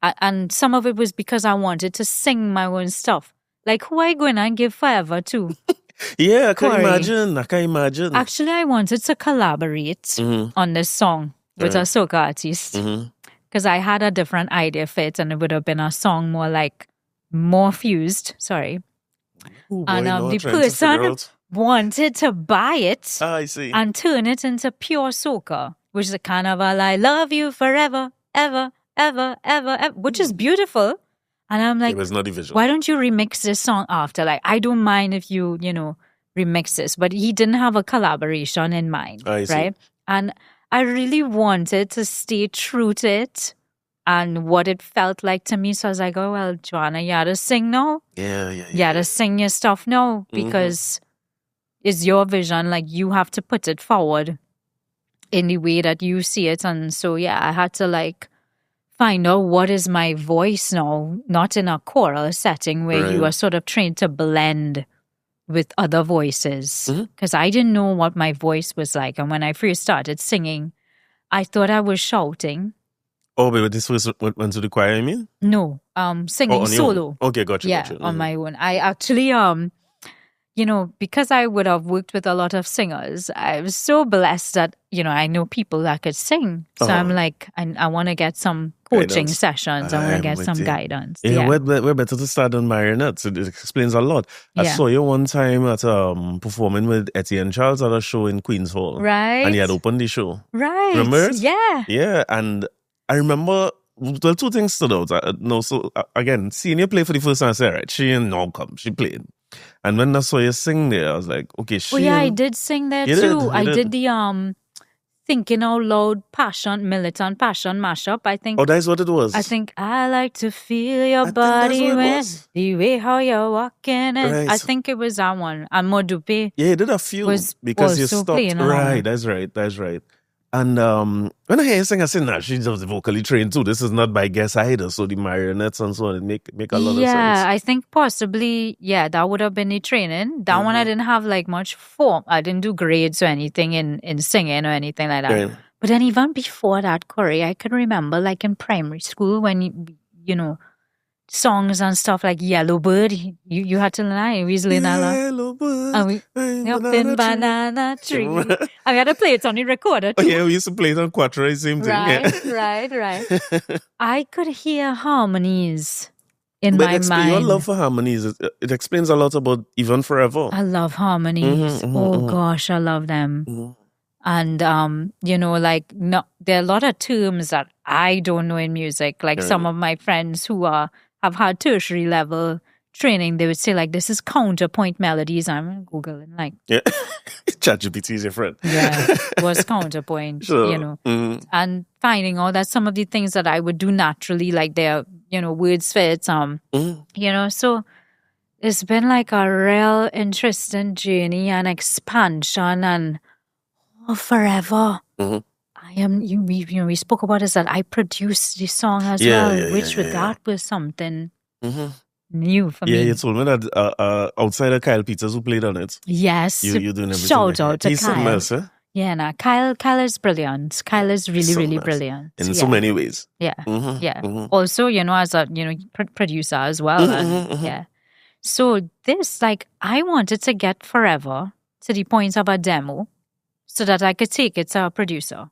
and some of it was because I wanted to sing my own stuff. Like, who are you going to give forever to? Yeah, I can imagine. Actually, I wanted to collaborate on this song with a soca artist. Because I had a different idea for it, and it would have been a song more fused. Sorry. Ooh, boy, and the person wanted to buy it I see. and turn it into pure soca, which is a kind of I love you forever, ever, ever, ever, ever, which is beautiful. And I'm like, it was not the vision. Why don't you remix this song after? Like, I don't mind if you, remix this, but he didn't have a collaboration in mind, right? And I really wanted to stay true to it and what it felt like to me. So I was like, oh, well, Johanna, you gotta sing now. Yeah. You gotta sing your stuff now because it's your vision. Like, you have to put it forward in the way that you see it. And so, I had to find out what is my voice now, not in a choral setting where you are sort of trained to blend with other voices. Because I didn't know what my voice was like. And when I first started singing, I thought I was shouting. Oh, but this was went to the choir, you mean? No, singing solo. Okay, gotcha. On my own. I actually, because I would have worked with a lot of singers, I was so blessed that, I know people that could sing. So I'm like, I want to get some coaching sessions. I want to get some guidance. Yeah, we're better to start on marionettes. It explains a lot. I saw you one time at performing with Etienne Charles at a show in Queen's Hall. Right. And he had opened the show. Right. Remember it? Yeah. Yeah, and I remember, well, two things stood out. Again, seeing you play for the first time, I said, right, she ain't now come. She played. And when I saw you sing there, I was like, okay, I did sing there too. I did the Thinking Out Loud Militant Passion mashup, I think. Oh, that's what it was. I think I like to feel your body when the way how you're walking. And I think it was that one. And Modupe. Yeah, you did a few because you stopped. Right, that's right. And when I hear you sing, I say, nah, she's just vocally trained too. This is not by guess either. So the marionettes and so on, it make a lot of sense. Yeah, I think possibly, that would have been the training. That one I didn't have much form. I didn't do grades or anything in singing or anything like that. Right. But then even before that, Corey, I can remember in primary school when, songs and stuff like Yellow Bird, you had to learn. We used to learn Yellow Bird, and we up in banana tree. I had to play it on the recorder too. Oh, yeah, we used to play it on Quattro, same thing. Right. I could hear harmonies in my mind. Your love for harmonies, it explains a lot about Even Forever. I love harmonies. Gosh, I love them. And, there are a lot of terms that I don't know in music. Like some of my friends who have had tertiary level training, they would say this is counterpoint melodies. I'm Googling ChatGPT is your friend. Yeah, it was counterpoint, sure. And finding out that some of the things that I would do naturally, they're, words for it, so it's been a real interesting journey and expansion and forever. We spoke about this, that I produced the song as well, which that was something new for me. Yeah, you told me that outside of Kyle Peters who played on it. Yes. You're doing everything. Shout out to He's Kyle. something else, eh? Yeah, Kyle is brilliant. Kyle is really brilliant. In so many ways. Yeah. Also, as a, producer as well. Yeah. So this, I wanted to get Forever to the point of a demo so that I could take it to a producer.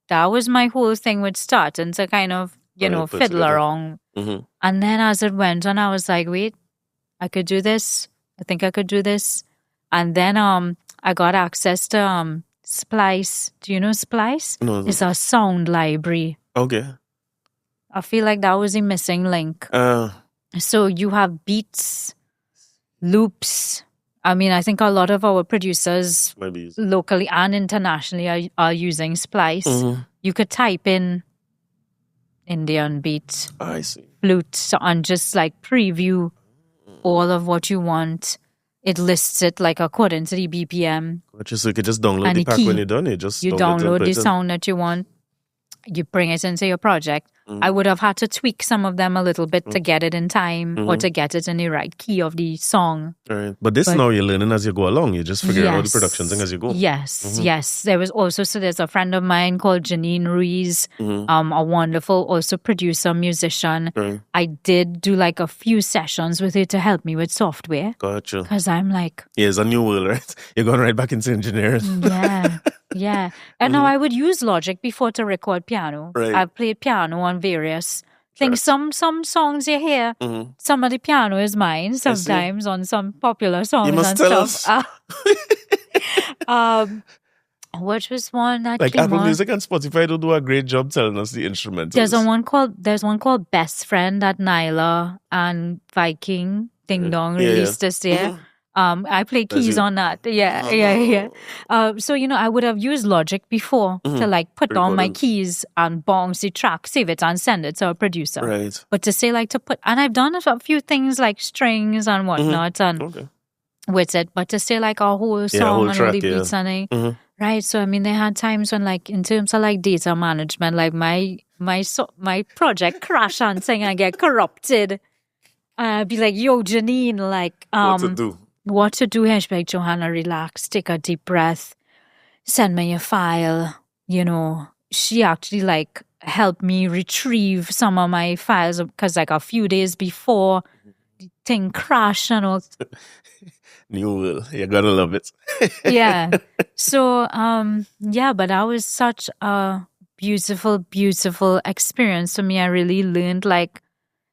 That was my whole thing with starting to kind of, fiddle around. And then as it went on, I was like, wait, I could do this. I think I could do this. And then I got access to Splice. Do you know Splice? No. It's a sound library. Okay. I feel like that was a missing link. So you have beats, loops. I mean, I think a lot of our producers locally and internationally are using Splice. You could type in Indian beat, I see, flute, and just preview all of what you want. it lists it like according to the BPM. So you can just download the pack when you're done. You download the sound that you want. You bring it into your project. I would have had to tweak some of them a little bit to get it in time or to get it in the right key of the song. Right. But now you're learning as you go along. You just figure out the production thing as you go. Yes, yes. There was also, there's a friend of mine called Janine Ruiz, a wonderful also producer, musician. Right. I did do like a few sessions with her to help me with software. Gotcha. Because I'm like... Yeah, it's a new world, right? You're going right back into engineering. Yeah. Yeah. And now I would use Logic before to record piano. Right. I've played piano on various things. Some songs you hear, some of the piano is mine sometimes on some popular songs you must and tell stuff. Which was one that like came Apple on? Music and Spotify don't do a great job telling us the instrumentals. There's one called Best Friend that Nyla and Viking Ding Dong released this year. I play keys on that. Yeah. So, I would have used Logic before to like put on my keys and bounce the track, save it and send it to a producer. Right. But to say like and I've done a few things like strings and whatnot and with it, but to say like a whole song whole and track, all the beats and it. Right. So, I mean, there had times when like in terms of like data management, like my project crash and thing and get corrupted. I'd be like, yo, Janine, like, what to do? She'd be like, Johanna, relax, take a deep breath, send me a file. She actually like helped me retrieve some of my files because like a few days before the thing crashed and all. New world. You gotta love it. Yeah. So, but that was such a beautiful, beautiful experience for me. I really learned like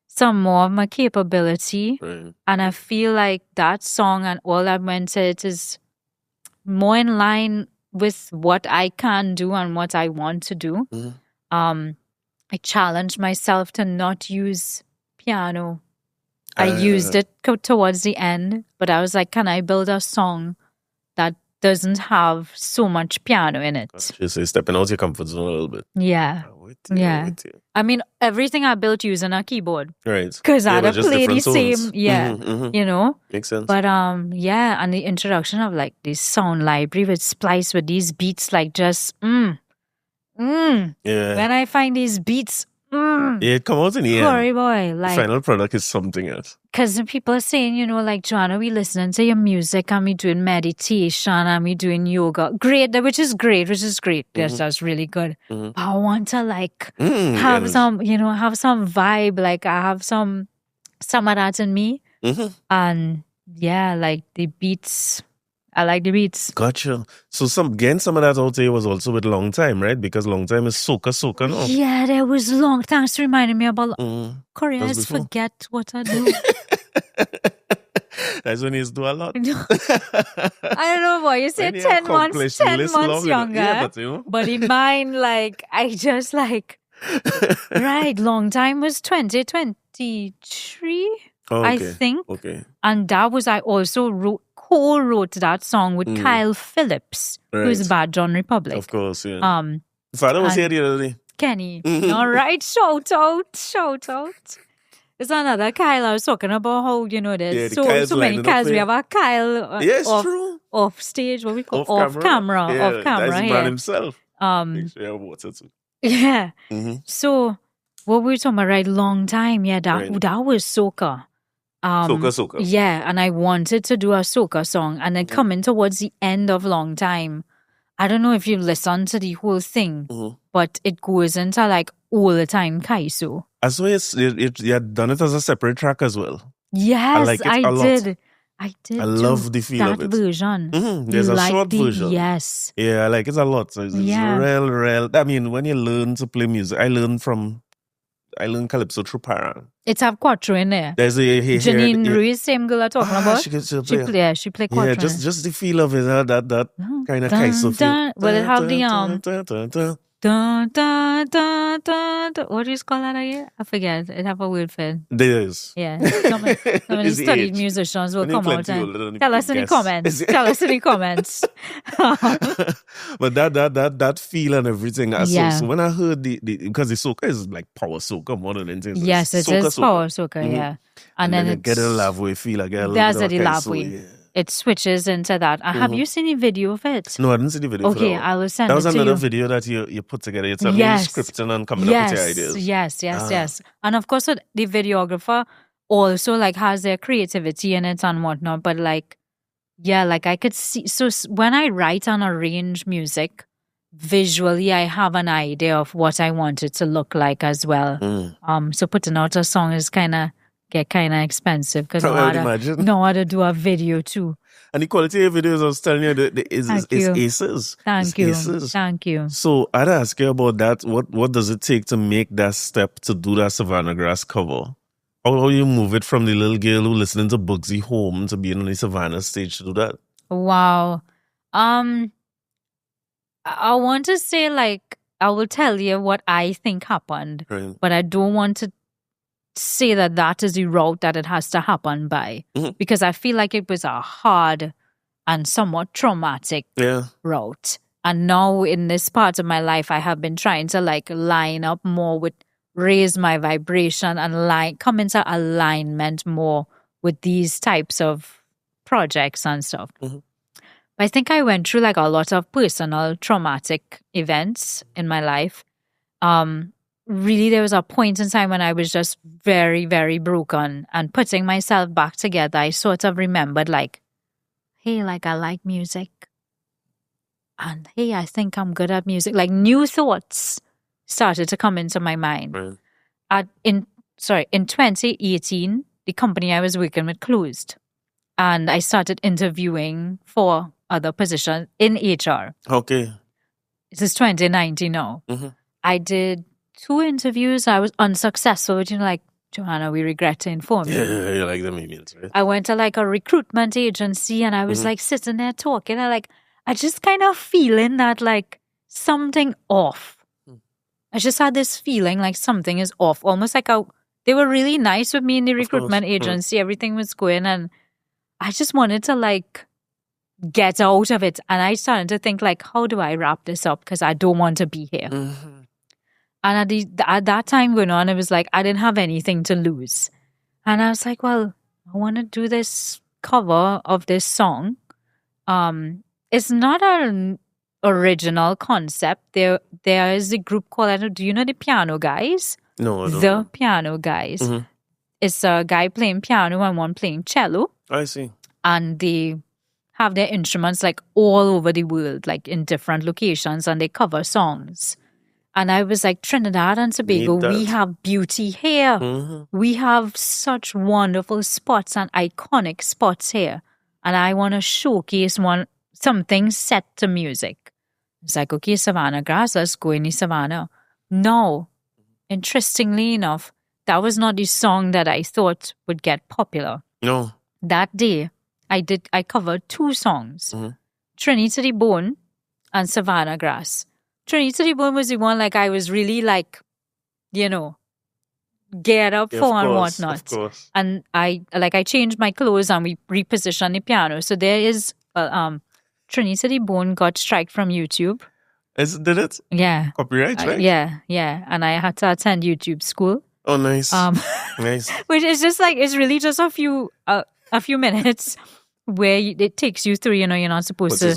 some more of my capability. Right. And I feel like that song and all that went to it is more in line with what I can do and what I want to do. I challenged myself to not use piano. I used it towards the end, but I was like, can I build a song that doesn't have so much piano in it? So you're stepping out your comfort zone a little bit. Yeah. Yeah. I mean, everything I built using a keyboard. Right. Because I'd have played the same, Makes sense. But and the introduction of like this sound library with splice with these beats, like just Yeah. When I find these beats, yeah, come out in the end. Sorry, boy. Like, the final product is something else. Because people are saying, like, Johanna, we listening to your music and we doing meditation and we doing yoga. Great, which is great. Yes, that's really good. But I want to like have some, have some vibe. Like I have some of that in me. And yeah, like the beats. I like the beats. Gotcha. So getting some of that out there was also with Long Time, right? Because Long Time is soca, no? Yeah, there was Long. Thanks for reminding me about Corey. I just forget what I do. That's when you do a lot. I don't know why you said 10 months younger. Yeah, but in mine, like I just like right. Long Time was 2023. I think. Okay. And that was I also co-wrote that song with Kyle Phillips, who's Bad John Republic. Of course, yeah. Father was here the other day. Kenny. All right, shout out. There's another Kyle I was talking about how, there's so many Kyles. We have a Kyle true. Off stage, what we call off camera. That's the brand himself. Make sure you have water too. Yeah. So what were we talking about, right? Long Time. Yeah, that was soca. Soca. Yeah, and I wanted to do a soca song, and then coming towards the end of Long Time, I don't know if you listened to the whole thing, but it goes into like all the time Kaiso. As well as you had done it as a separate track as well. Yes, I did. I love the feel of it. That version. There's a short version. Yes. Yeah, I like it a lot. So it's real. I mean, when you learn to play music, I learned Calypso through Paran. It's have quattro in there. There's Janine Ruiz, same girl I'm talking about. She play. She play quattro. Yeah, just the feel of it, that kind of Kaiso feel. Well, it have the what do you call that again? I forget. It have a weird feel. There is. Yeah. Some of the studied musicians will come out and tell us in the comments. But that feel and everything. So when I heard because the soca is like power soca more than anything. Yes, it is power soca, yeah. And then you get a love way feel. I get a little bit of love way. it switches into that. Have you seen a video of it? No, I didn't see the video. Okay, I will send it to you. That was another video that you put together. It's scripting and coming up with your ideas. Yes. And of course, the videographer also like has their creativity in it and whatnot. But like, yeah, like I could see. So when I write and arrange music, visually, I have an idea of what I want it to look like as well. So putting out a song is kind of expensive because know how to do a video too. And the quality of videos, I was telling you, is aces. Thank you. So I'd ask you about that. What does it take to make that step to do that Savannah Grass cover? How you move it from the little girl who listening to Bugsy home to being on the Savannah stage to do that? Wow. I want to say, like, I will tell you what I think happened, right, but I don't want to say that is the route that it has to happen by, because I feel like it was a hard and somewhat traumatic route. And now in this part of my life, I have been trying to like line up more with, raise my vibration and come into alignment more with these types of projects and stuff. I think I went through like a lot of personal traumatic events in my life. Really, there was a point in time when I was just very, very broken, and putting myself back together, I sort of remembered like, hey, like I like music. And hey, I think I'm good at music. Like new thoughts started to come into my mind. Right. In 2018, the company I was working with closed. And I started interviewing for other positions in HR. Okay. This is 2019 now. I did 2 interviews. I was unsuccessful, which, like, Johanna, we regret to inform you. Yeah, you like them emails, right? I went to like a recruitment agency and I was like sitting there talking and like, I just kind of feeling that like something off. I just had this feeling like something is off. Almost like they were really nice with me in the recruitment agency. Everything was going and I just wanted to like get out of it. And I started to think like, how do I wrap this up? Because I don't want to be here. And at that time going on, it was like I didn't have anything to lose. And I was like, well, I want to do this cover of this song. It's not an original concept. There is a group called, do you know the Piano Guys? No, I don't The know. Piano Guys. It's a guy playing piano and one playing cello. I see. And they have their instruments like all over the world, like in different locations, and they cover songs. And I was like, Trinidad and Tobago, we have beauty here. We have such wonderful spots and iconic spots here. And I want to showcase something set to music. It's like, okay, Savannah Grass, let's go in the Savannah. No, interestingly enough, that was not the song that I thought would get popular. No. That day, I covered 2 songs. Trinity to the Bone and Savannah Grass. Trinity to the Bone was the one like I was really like, geared up for and whatnot. Of course. And I changed my clothes and we repositioned the piano. So there is, Trinity to the Bone got strike from YouTube. Did it? Yeah. Copyright, right? Yeah. And I had to attend YouTube school. Oh, nice. Nice. Which is just like, it's really just a few minutes where it takes you through, you're not supposed to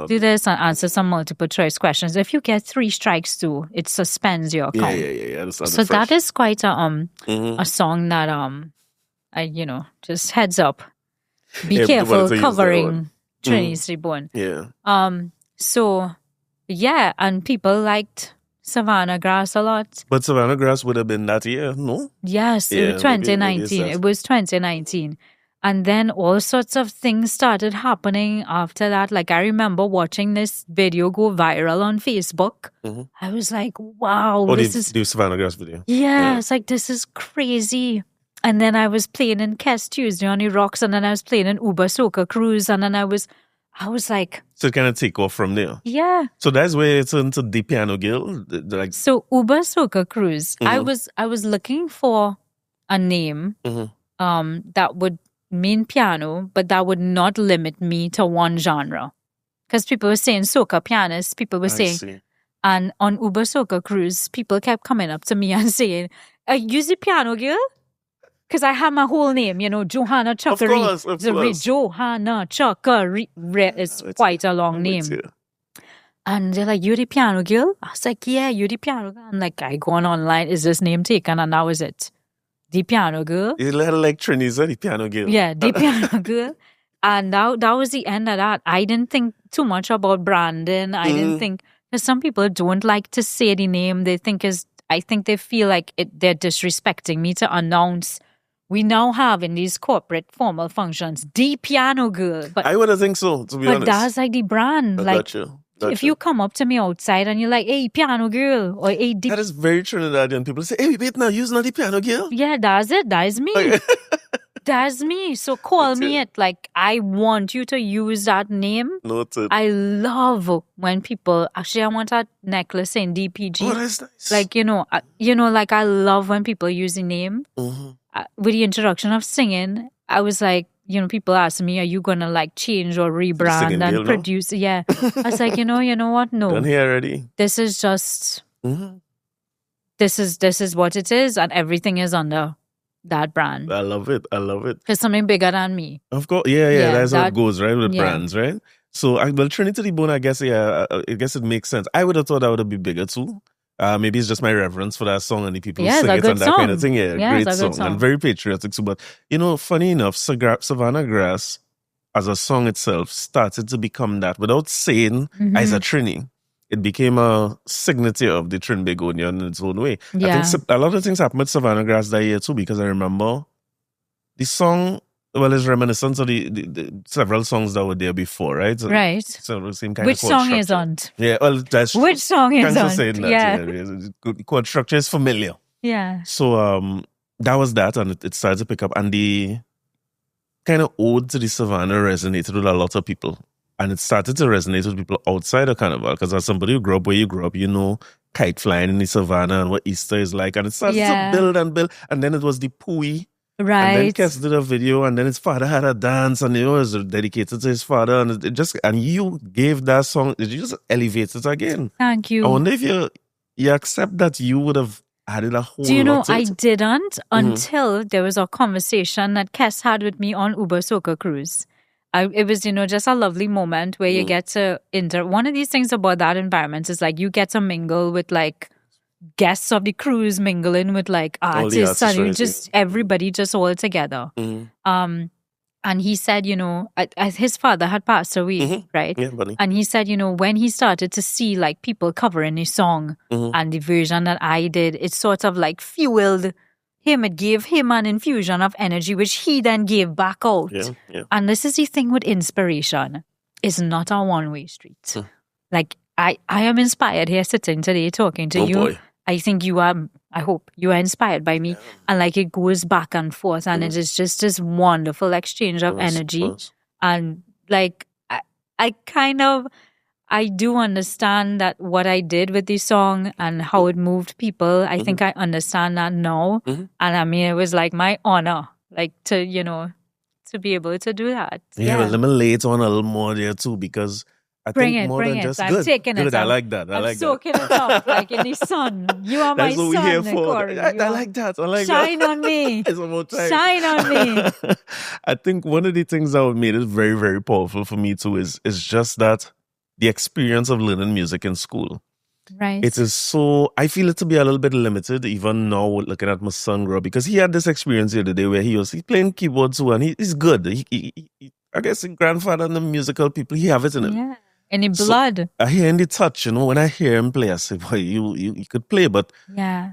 do this and answer some multiple choice questions. If you get 3 strikes too, it suspends your account. Yeah. So that is quite a song that just heads up. Be careful covering Trinity's Reborn. Yeah. So yeah, and people liked Savannah Grass a lot. But Savannah Grass would have been that year, no? Yes, it was 2019. It was 2019. And then all sorts of things started happening after that. Like I remember watching this video go viral on Facebook. I was like, wow. The Savannah Grass video. Yeah, it's like, this is crazy. And then I was playing in Kes Tuesday on the Rocks, and then I was playing in Uber Soca Cruise, and then I was like... So it kind of take off from there. Yeah. So that's where it's into the Piano Girl? So Uber Soca Cruise, I was looking for a name that would mean piano, but that would not limit me to one genre. Because people were saying soca pianist, people were saying... And on Uber Soca Cruise, people kept coming up to me and saying, "You the Piano Girl?" because I have my whole name, Johanna Chukaree. Of course. Johanna Chukaree is quite a long name. And they're like, "You the piano girl?" I was like, "Yeah, you the piano girl." And like, I go on online, is this name taken? And that was it. The piano girl. You little like Trinity, the piano girl. Yeah, the piano girl. And that was the end of that. I didn't think too much about branding. I didn't think, because some people don't like to say the name. I think they feel like they're disrespecting me to announce. We now have in these corporate formal functions, the piano girl. But I wouldn't think so, to be honest. But that's like the brand. If you come up to me outside and you're like, "Hey, piano girl," or "Hey, that is very Trinidadian. People say, "Hey, wait now, you're not the piano girl." Yeah, that's it. That's me. That's me. So call me it. Like, I want you to use that name. Noted. I love when people, actually, I want that necklace saying DPG. Oh, that's nice. Like, like I love when people use the name. With the introduction of singing, I was like, people ask me, "Are you going to like change or rebrand and produce?" No? Yeah. I was like, you know what? No. Done here already. This is just, this is what it is, and everything is under that brand. I love it. It's something bigger than me. Of course. Yeah. That's how it goes, right? With brands, right? So, Trinity to the bone, I guess it makes sense. I would have thought that would be bigger too. Maybe it's just my reverence for that song and the people who sing it and that kind of thing. Yeah, great song and very patriotic too. But, funny enough, Savannah Grass as a song itself started to become that without saying as a Trini. It became a signature of the Trinbagonian in its own way. Yeah. I think a lot of things happened with Savannah Grass that year too, because I remember the song, is reminiscent of the several songs that were there before, right? Right. So the same kind Which of chord song structure. isn't? Yeah, well, that's Which song isn't? Thanks for saying that. Yeah. The chord structure is familiar. Yeah. So that was that, and it started to pick up, and the kind of ode to the Savannah resonated with a lot of people. And it started to resonate with people outside of Carnival, because as somebody who grew up where you grew up, kite flying in the Savannah and what Easter is like. And it started to build and build. And then it was the Pui. Right. And then Kes did a video, and then his father had a dance, and it was dedicated to his father. And and you gave that song, you just elevated it again. Thank you. I wonder if you accept that you would have added a whole lot to it. I didn't until there was a conversation that Kes had with me on Uber Soca Cruise. It was, just a lovely moment where you get to one of these things about that environment is like you get to mingle with like guests of the cruise, mingling with like artists, and you just everybody just all together. And he said, his father had passed away, right? Yeah, buddy. And he said, when he started to see like people covering his song and the version that I did, it sort of like fueled him. It gave him an infusion of energy, which he then gave back out. Yeah. And this is the thing with inspiration. It's not a one-way street. Like, I am inspired here sitting today talking to you. Boy. I think you are, I hope you are inspired by me. Yeah. And like it goes back and forth, and it is just this wonderful exchange of energy. And like, I do understand that what I did with this song and how it moved people. I think I understand that now. And I mean, it was like my honor, like to be able to do that. Yeah, well, let me lay it on a little more there too, because I think more than just I'm taking good. it. I like that. I'm soaking it up like in the sun. You are my sun. That's what we're here for. Corey. I like that. I like Shine that. on me. It's one more time. Shine on me. I think one of the things that made it very, very powerful for me too is just that the experience of learning music in school. Right. It is so, I feel it to be a little bit limited even now looking at my son grow, because he had this experience the other day where he's playing keyboard too, and he's good. He I guess his grandfather and the musical people, he have it in him. Yeah. And in blood. So I hear in the touch, when I hear him play, I say, boy, you could play, but yeah.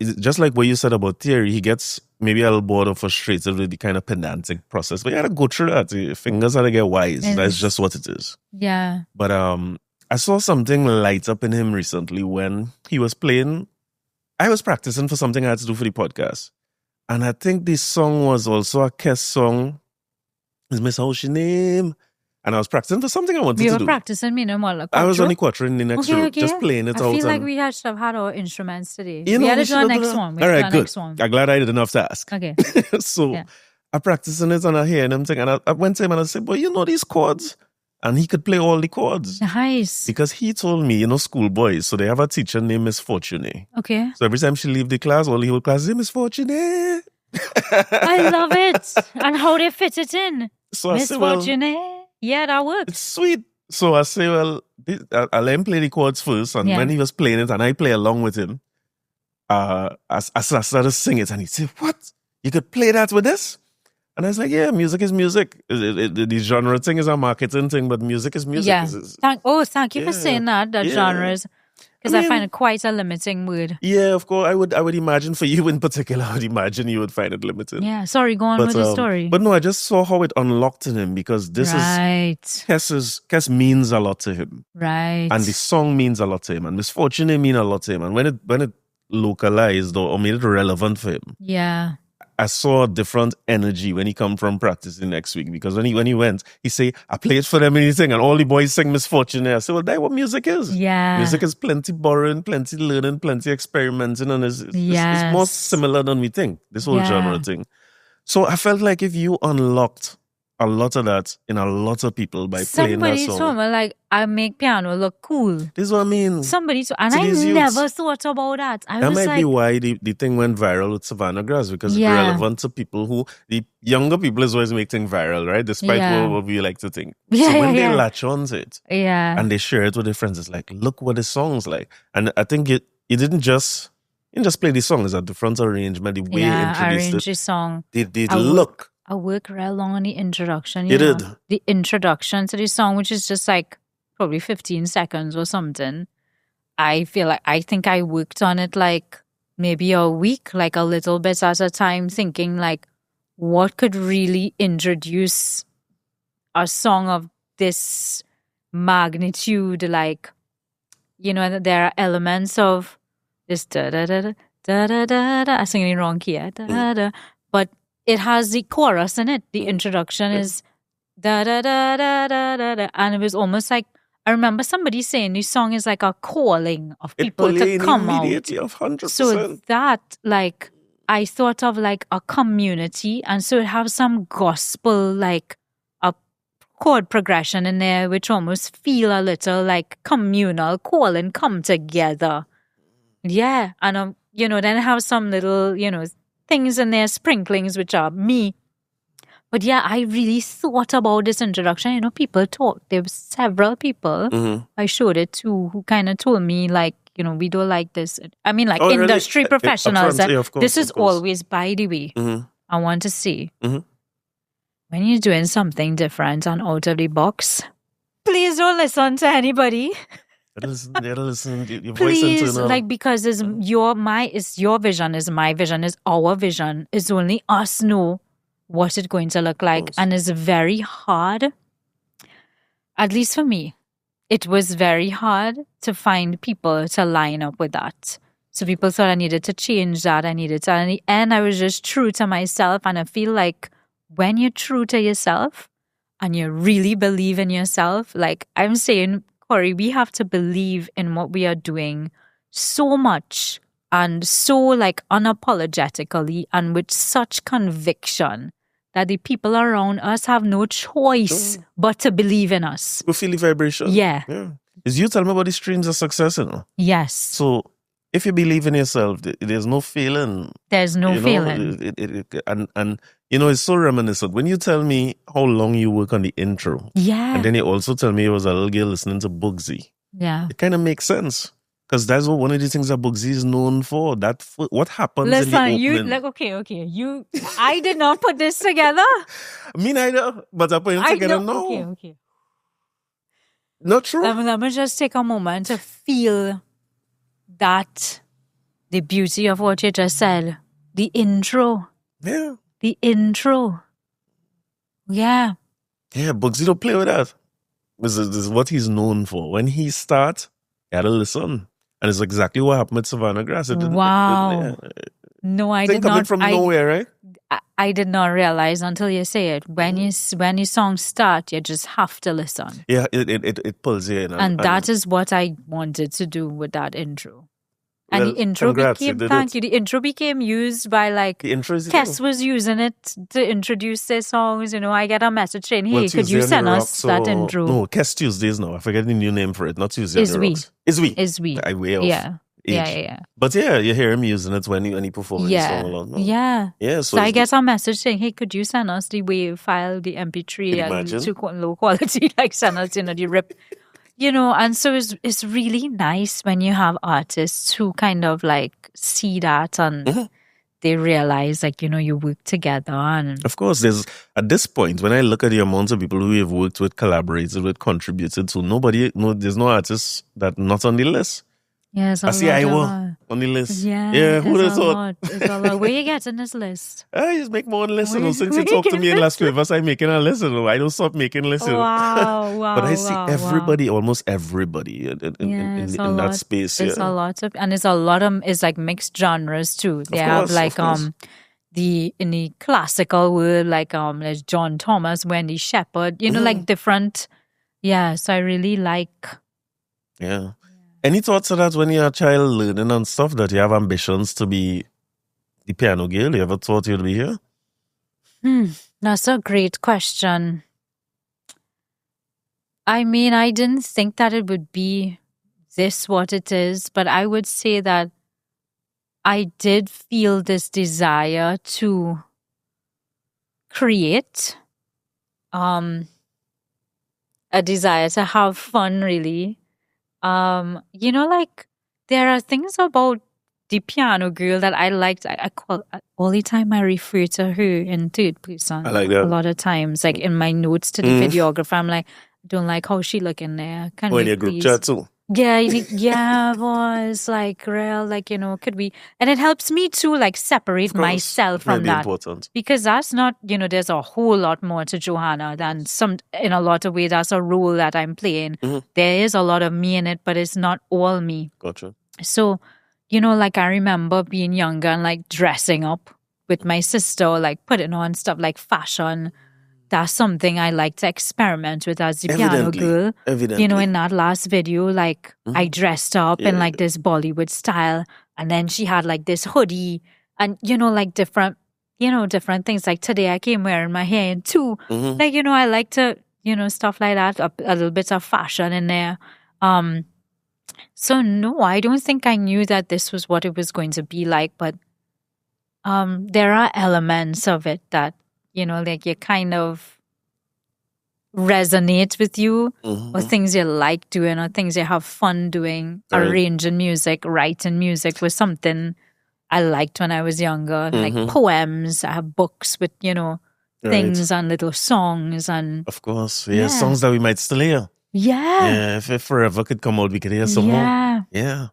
Just like what you said about theory, he gets maybe a little bored or frustrated with the kind of pedantic process. But you had to go through that. Your fingers had to get wise. That's just what it is. Yeah. But I saw something light up in him recently when he was playing. I was practicing for something I had to do for the podcast. And I think this song was also a Kes song. Is Miss How's your name? And I was practicing for something I wanted to do. You were practicing meanwhile? I was only quartering in the next room, just playing it out. I feel like we should have had our instruments today. We had to do our next one. All right, good. I'm glad I didn't have to ask. Okay. So I'm practicing it and I hear him sing. And I went to him and I said, boy, you know these chords? And he could play all the chords. Nice. Because he told me, schoolboys, so they have a teacher named Miss Fortune. Okay. So every time she leave the class, all the whole class say, Miss Fortune. I love it. And how they fit it in. So I Miss say, well, Fortune, yeah, that works. it's sweet. So I say, well, I let him play the chords first. And when he was playing it and I play along with him, I started to sing it. And he said, what? You could play that with this? And I was like, yeah, music is music. The genre thing is a marketing thing, but music is music. Yeah. Thank you for saying that genre is... Because I find it quite a limiting word. Yeah, of course. I would imagine for you in particular, I would imagine you would find it limiting. Yeah, sorry, go on with the story. But no, I just saw how it unlocked in him because this is... Kes means a lot to him. Right. And the song means a lot to him. And Misfortune mean a lot to him. And when it localized or made it relevant for him. Yeah. I saw a different energy when he come from practicing next week because when he went, he say, I play it for them and anything, and all the boys sing Misfortune. I said, well, that's what music is. Yeah. Music is plenty borrowing, plenty learning, plenty experimenting, and it's more similar than we think, this whole genre thing. So I felt like if you unlocked a lot of that in a lot of people by playing that song. Somebody told me, like, I make piano look cool. This is what I mean. Somebody told, and I never thought about that. That might be why the thing went viral with Savannah Grass, because it's relevant to people who, the younger people is always make things viral, right? Despite what we like to think. So when they latch on to it and they share it with their friends, it's like, look what the song's like. And I think it didn't just play the song, it's a different arrangement, the way he introduced the song. The look. I worked real long on the introduction. You did? The introduction to the song, which is just like probably 15 seconds or something. I think I worked on it like maybe a week, like a little bit at a time, thinking like what could really introduce a song of this magnitude, like, you know, there are elements of this da-da-da-da, I'm singing it wrong here, da-da-da, but it has the chorus in it. The introduction is da-da-da-da-da-da, and it was almost like, I remember somebody saying this song is like a calling of people to come out. Of 100%. So that, like, I thought of like a community, and so it has some gospel, like a chord progression in there, which almost feel a little like communal, calling, come together. Yeah, and you know, then it has some little, you know, things in there, sprinklings, which are me. But yeah, I really thought about this introduction. You know, people talk. There were several people I showed it to who kind of told me, like, you know, we don't like this. I mean, like industry professionals. This is always, by the way, I want to say, when you're doing something different and out of the box, please don't listen to anybody. Listen, your voice please, internal. like, because it's your vision, is my vision, is our vision. It's only us know what it's going to look like, and it's very hard. At least for me, it was very hard to find people to line up with that. So people thought I needed to change that. And in the end, I was just true to myself, and I feel like when you're true to yourself and you really believe in yourself, like I'm saying, Corey, we have to believe in what we are doing so much and so like unapologetically and with such conviction that the people around us have no choice but to believe in us. We feel the vibration. Yeah. Is you tell me about the streams of success, you know? Yes. So if you believe in yourself, there's no failing. There's no failing. And you know, it's so reminiscent. When you tell me how long you work on the intro. Yeah. And then you also tell me you was a little girl listening to Bugsy. Yeah. It kind of makes sense. Because that's what one of the things that Bugsy is known for. What happens in the opening. You, like, okay. I did not put this together. Me neither. But I put it together now. Okay. Not true. Let me just take a moment to feel that the beauty of what you just said. The intro. Yeah. The intro. Yeah. Yeah, Bugsy don't play with that. This is what he's known for. When he starts, you gotta listen. And it's exactly what happened with Savannah Grass. Wow. No, I did not. Coming from nowhere, right? I did not realize until you say it. When your songs start, you just have to listen. Yeah, it pulls you in. And that is what I wanted to do with that intro. And the intro the intro became used by like Kes was using it to introduce their songs. You know, I get a message saying, hey, could you send us that intro? No, Kes Tuesdays now. I forget the new name for it. Not Tuesday on the Rocks. Is we. Is we. I way off. Yeah. Yeah. But yeah, you hear him using it when he performs the song along. No? Yeah. Yeah. So I get a message saying, hey, could you send us the WAV file, the MP3 and to low quality, like send us, the rip. And so it's really nice when you have artists who kind of like see that and they realize like, you work together. And of course, there's at this point, when I look at the amount of people who we have worked with, collaborated with, contributed to, there's no artist that not on the list. Yes, I see Iowa on the list. Yeah, who would have thought? It's a lot. Where you get in this list? I just make more list. Since you talked to me in last week, I'm making a list. I don't stop making lists. Wow. But I see everybody, almost everybody in that space. It's a lot of, and it's like mixed genres too. They have like in the classical world, like there's John Thomas, Wendy Shepherd, like different. Yeah, so I really like. Yeah. Any thoughts of that when you're a child learning and stuff, that you have ambitions to be the piano girl? You ever thought you'd be here? That's a great question. I mean, I didn't think that it would be what it is, but I would say that I did feel this desire to create, a desire to have fun, really. Like there are things about the piano girl that I liked. I call all the time. I refer to her in third person. I like that a lot of times. Like in my notes to the videographer, I'm like, I don't like how she look in there. Can in your group chat too? Yeah, boys, like real, like could we? And it helps me to like separate myself from that, important. Because that's not, there's a whole lot more to Johanna than in a lot of ways. That's a role that I'm playing. There is a lot of me in it, but it's not all me. Gotcha. So, like I remember being younger and like dressing up with my sister, like putting on stuff like fashion. That's something I like to experiment with as the piano girl. Evidently. In that last video, like I dressed up in like this Bollywood style, and then she had like this hoodie and, like different things. Like today I came wearing my hair in two. Like, I like to, stuff like that, a little bit of fashion in there. So no, I don't think I knew that this was what it was going to be like, but there are elements of it that, like you kind of resonate with you, or things you like doing, or things you have fun doing. Right. Arranging music, writing music was something I liked when I was younger. Like poems, I have books with, things and little songs. And of course, songs that we might still hear. Yeah. If forever could come out, we could hear some more. Yeah.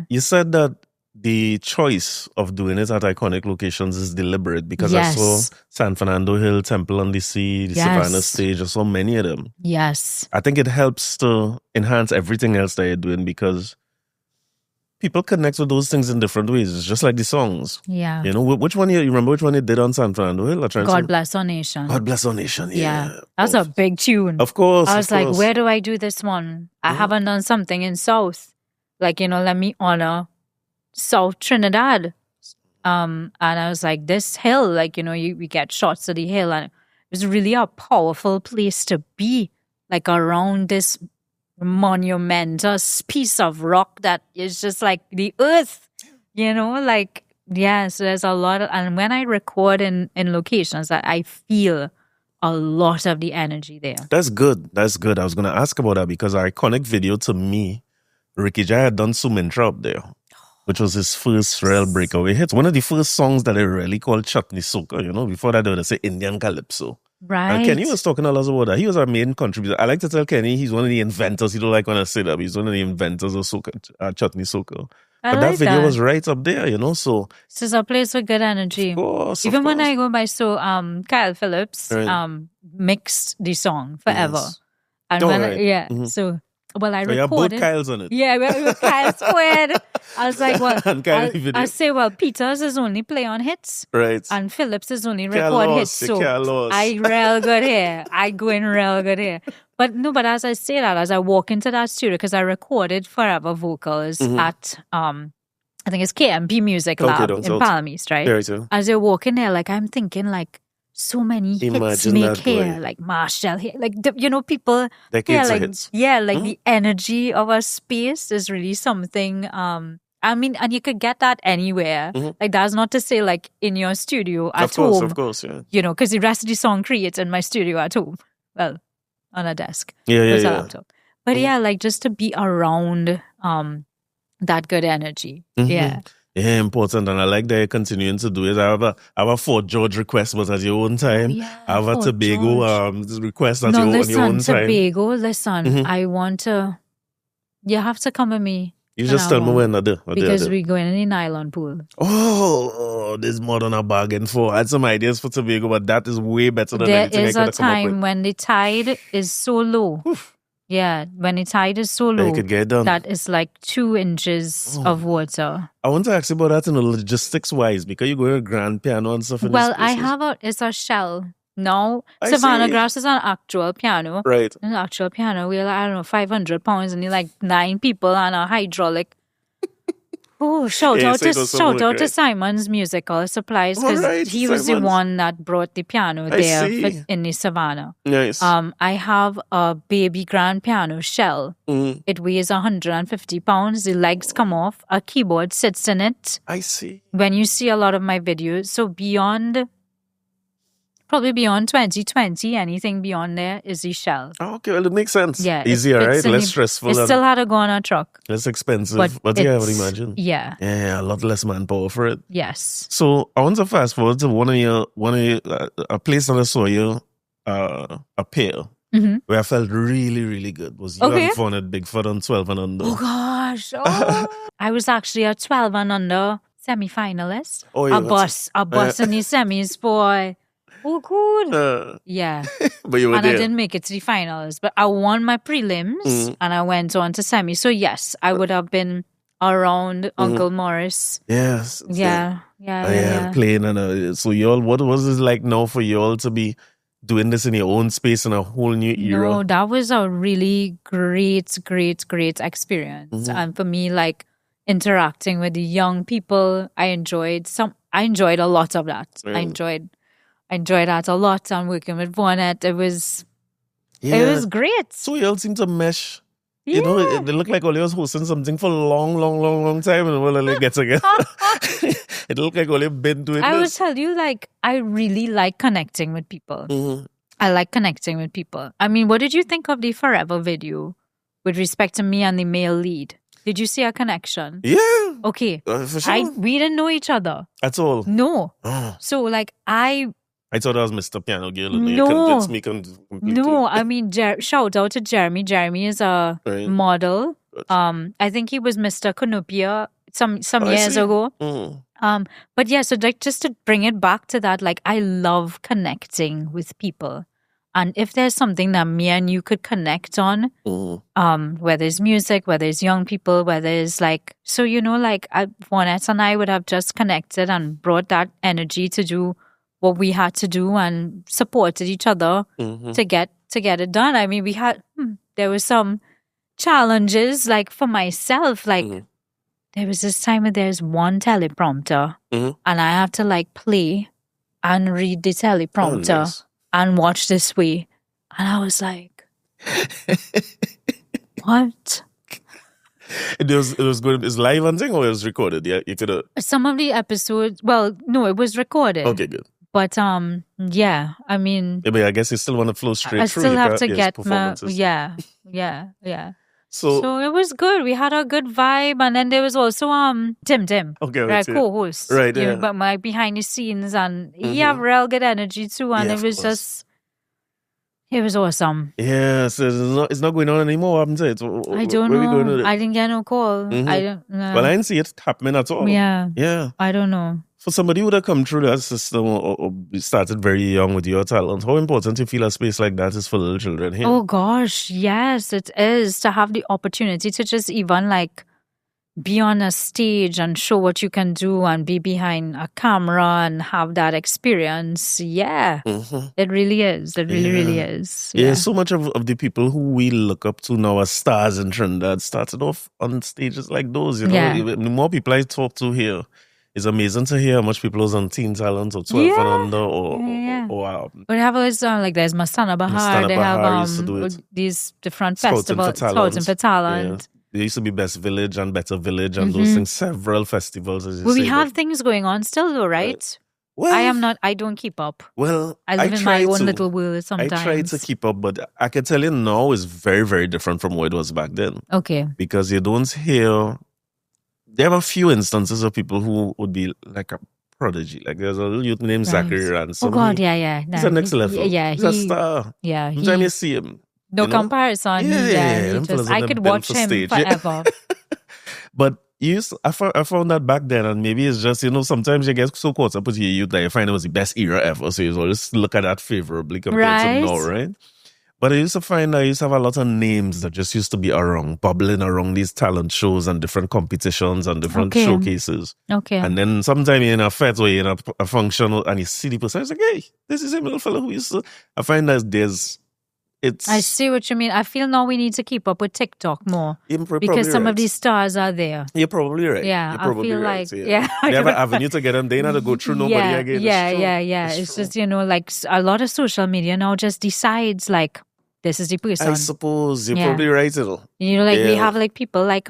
You said that the choice of doing it at iconic locations is deliberate, because I saw San Fernando Hill, Temple on the Sea, the Savannah stage. I saw many of them. Yes. I think it helps to enhance everything else that you're doing, because people connect with those things in different ways. It's just like the songs. Yeah. Which one you remember which one you did on San Fernando Hill? God Bless Our Nation. God Bless Our Nation. Yeah. That's a big tune. Of course. I was like, where do I do this one? I haven't done something in South. Like, let me honor South Trinidad. And I was like, this hill, like, we get shots of the hill, and it was really a powerful place to be, like around this monumentous piece of rock that is just like the earth, like, so there's a lot of, and when I record in locations, I feel a lot of the energy there. That's good. I was going to ask about that, because our iconic video to me, Ricky Jai had done Sumintra up there, which was his first real breakaway hit. One of the first songs that I really called Chutney Soca, before that they would say Indian Calypso. Right. And Kenny was talking a lot about that. He was our main contributor. I like to tell Kenny he's one of the inventors. He don't like when I say that, but he's one of the inventors of soca, Chutney Soca. But that video was right up there, so. This is a place with good energy. Of course. Even when I go by, Kyle Phillips mixed the song Forever. Yes. And so. Well, I recorded. You have both Kyles on it. Yeah, we were Kyle squared. I was like, well, I say, well, Peters is only play on hits. Right. And Phillips is only record hits. So I real good here. I go in real good here. But as I say that, as I walk into that studio, because I recorded Forever vocals at, I think it's KMP Music Lab in Palm East, right? Very true. As I walk in there, like, I'm thinking, like, so many hits make here, like Marshall here, like people decades here, like hits. the energy of a space is really something. I mean, and you could get that anywhere. Like, that's not to say like in your studio at home. Of course, yeah. Because the rest of the song creates in my studio at home. Well, on a desk. Yeah. Laptop. But like just to be around that good energy. Yeah. Yeah, important. And I like that you're continuing to do it. I have a Fort George request, but at your own time. I have a Tobago request at your own time. Tobago, listen, I want to... You have to come with me. You just tell me when I do. Because we're going in the nylon pool. Oh, there's more than a bargain for. I had some ideas for Tobago, but that is way better than anything I could have come up with. There is a time when the tide is so low. Yeah, when the tide is so low, could get done. That is like 2 inches of water. I want to ask you about that in the logistics-wise, because you go to a grand piano and stuff. Well, I have it's a shell. No, Savannah Grass is an actual piano. Right. An actual piano. We're like, I don't know, 500 pounds, and you're like 9 people and a hydraulic. Oh, shout out to Simon's Musical Supplies, because he was the one that brought the piano there in the Savannah. Nice. I have a baby grand piano shell. It weighs 150 pounds. The legs come off. A keyboard sits in it. I see. When you see a lot of my videos, so probably beyond 2020, anything beyond there is the shell. Oh, okay, well, it makes sense. Yeah. Easier, right? Less stressful. It still had to go on a truck. Less expensive. But yeah, I would imagine. Yeah. Yeah, a lot less manpower for it. Yes. So I want to fast forward to one of your a place that I saw you appear. Where I felt really, really good was you having fun at Bigfoot on 12 and under. Oh gosh. Oh. I was actually a 12 and under semi-finalist. Oh, yeah. A bus in the semis, boy. Oh, good. Yeah. But you were there. I didn't make it to the finals, but I won my prelims and I went on to semi. So yes, I would have been around Uncle Morris. Yes. Yeah. Playing and so y'all, what was it like now for y'all to be doing this in your own space in a whole new era? No, that was a really great experience. And for me, like interacting with the young people, I enjoyed a lot of that. I enjoyed that a lot, and working with Vonette. It was great. So y'all seem to mesh. Yeah. You know, they look like all was hosting something for a long time, and we'll only get together. It looked like all you've been doing I would tell you, like, I really like connecting with people. I like connecting with people. I mean, what did you think of the Forever video with respect to me and the male lead? Did you see a connection? Yeah. Okay. For sure. We didn't know each other. At all? No. So, like, I thought I was Mr. Piano Girl and you convinced me completely. No, I mean, shout out to Jeremy. Jeremy is a model. I think he was Mr. Canopia some years ago. But yeah, so like just to bring it back to that, like I love connecting with people. And if there's something that me and you could connect on, whether it's music, whether it's young people, whether it's like, so, you know, like Vonette and I would have just connected and brought that energy to do what we had to do and supported each other to get it done. I mean, there were some challenges, like for myself, like there was this time where there's one teleprompter and I have to like play and read the teleprompter and watch this way. And I was like, what? It was good. It's live and thing or it was recorded? Yeah, you could. Some of the episodes, well, no, it was recorded. Okay, good. But yeah, I mean, but I guess you still want to flow straight through. I still have to get my yeah. So it was good. We had a good vibe, and then there was also Tim, right, co-host, right? Yeah. But my behind the scenes, and he have real good energy too, and it was just. It was awesome. Yeah, so it's not going on anymore. I don't know. I didn't get no call. I don't know. Well, I didn't see it happening at all. Yeah. I don't know. For somebody who would have come through that system or started very young with your talent, how important you feel a space like that is for little children here? Oh gosh, yes, it is. To have the opportunity to just even like be on a stage and show what you can do and be behind a camera and have that experience. Yeah, it really is. It really is. Yeah, so much of the people who we look up to now as stars in Trinidad started off on stages like those. You know, the more people I talk to here, it's amazing to hear how much people was on Teen Talent or 12 and under or but they have always like there's Mastana Bahar. They have these different festivals, Scouting for Talent. There used to be Best Village and Better Village and those things, several festivals. We have things going on still though, right? Well, I don't keep up. Well, I live in my own little world sometimes. I try to keep up, but I can tell you now it's very, very different from what it was back then. Okay. Because you don't hear, there are a few instances of people who would be like a prodigy. Like there's a little youth named Zachary Ransom. Oh God, yeah. He's a next level. Yeah, he's a star. Yeah. Anytime you see him. No comparison. Yeah. I could watch him forever. But I found that back then, and maybe it's just, sometimes you get so caught up with your youth that you find it was the best era ever. So you always look at that favorably compared to now, right? But I used to find that I used to have a lot of names that just used to be around, bubbling around these talent shows and different competitions and different showcases. Okay. And then sometime you're in a fete or you're in a function and you see the person, it's like, hey, this is a little fellow who used to. I find that I see what you mean. I feel now we need to keep up with TikTok more because some of these stars are there. You're probably right. Yeah, I feel right. They have an avenue to get them. They not to go through nobody again. Yeah. It's just, like a lot of social media now just decides like, this is the person. I suppose you're probably right. We have like people like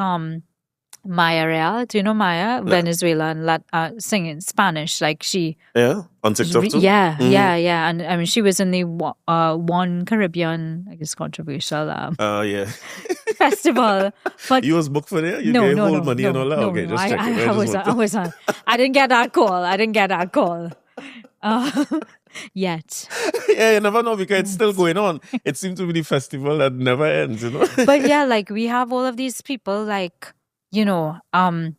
Maya Real. Do you know Maya? Venezuela and singing Spanish. Like she. Yeah, on TikTok too? Yeah. And I mean, she was in the One Caribbean, I guess, controversial festival. But you was booked for there? You gave whole money and all that? Okay, just check it. I was on. I didn't get that call. Yet. Yeah, you never know because it's still going on. It seems to be the festival that never ends, But yeah, like we have all of these people like, maybe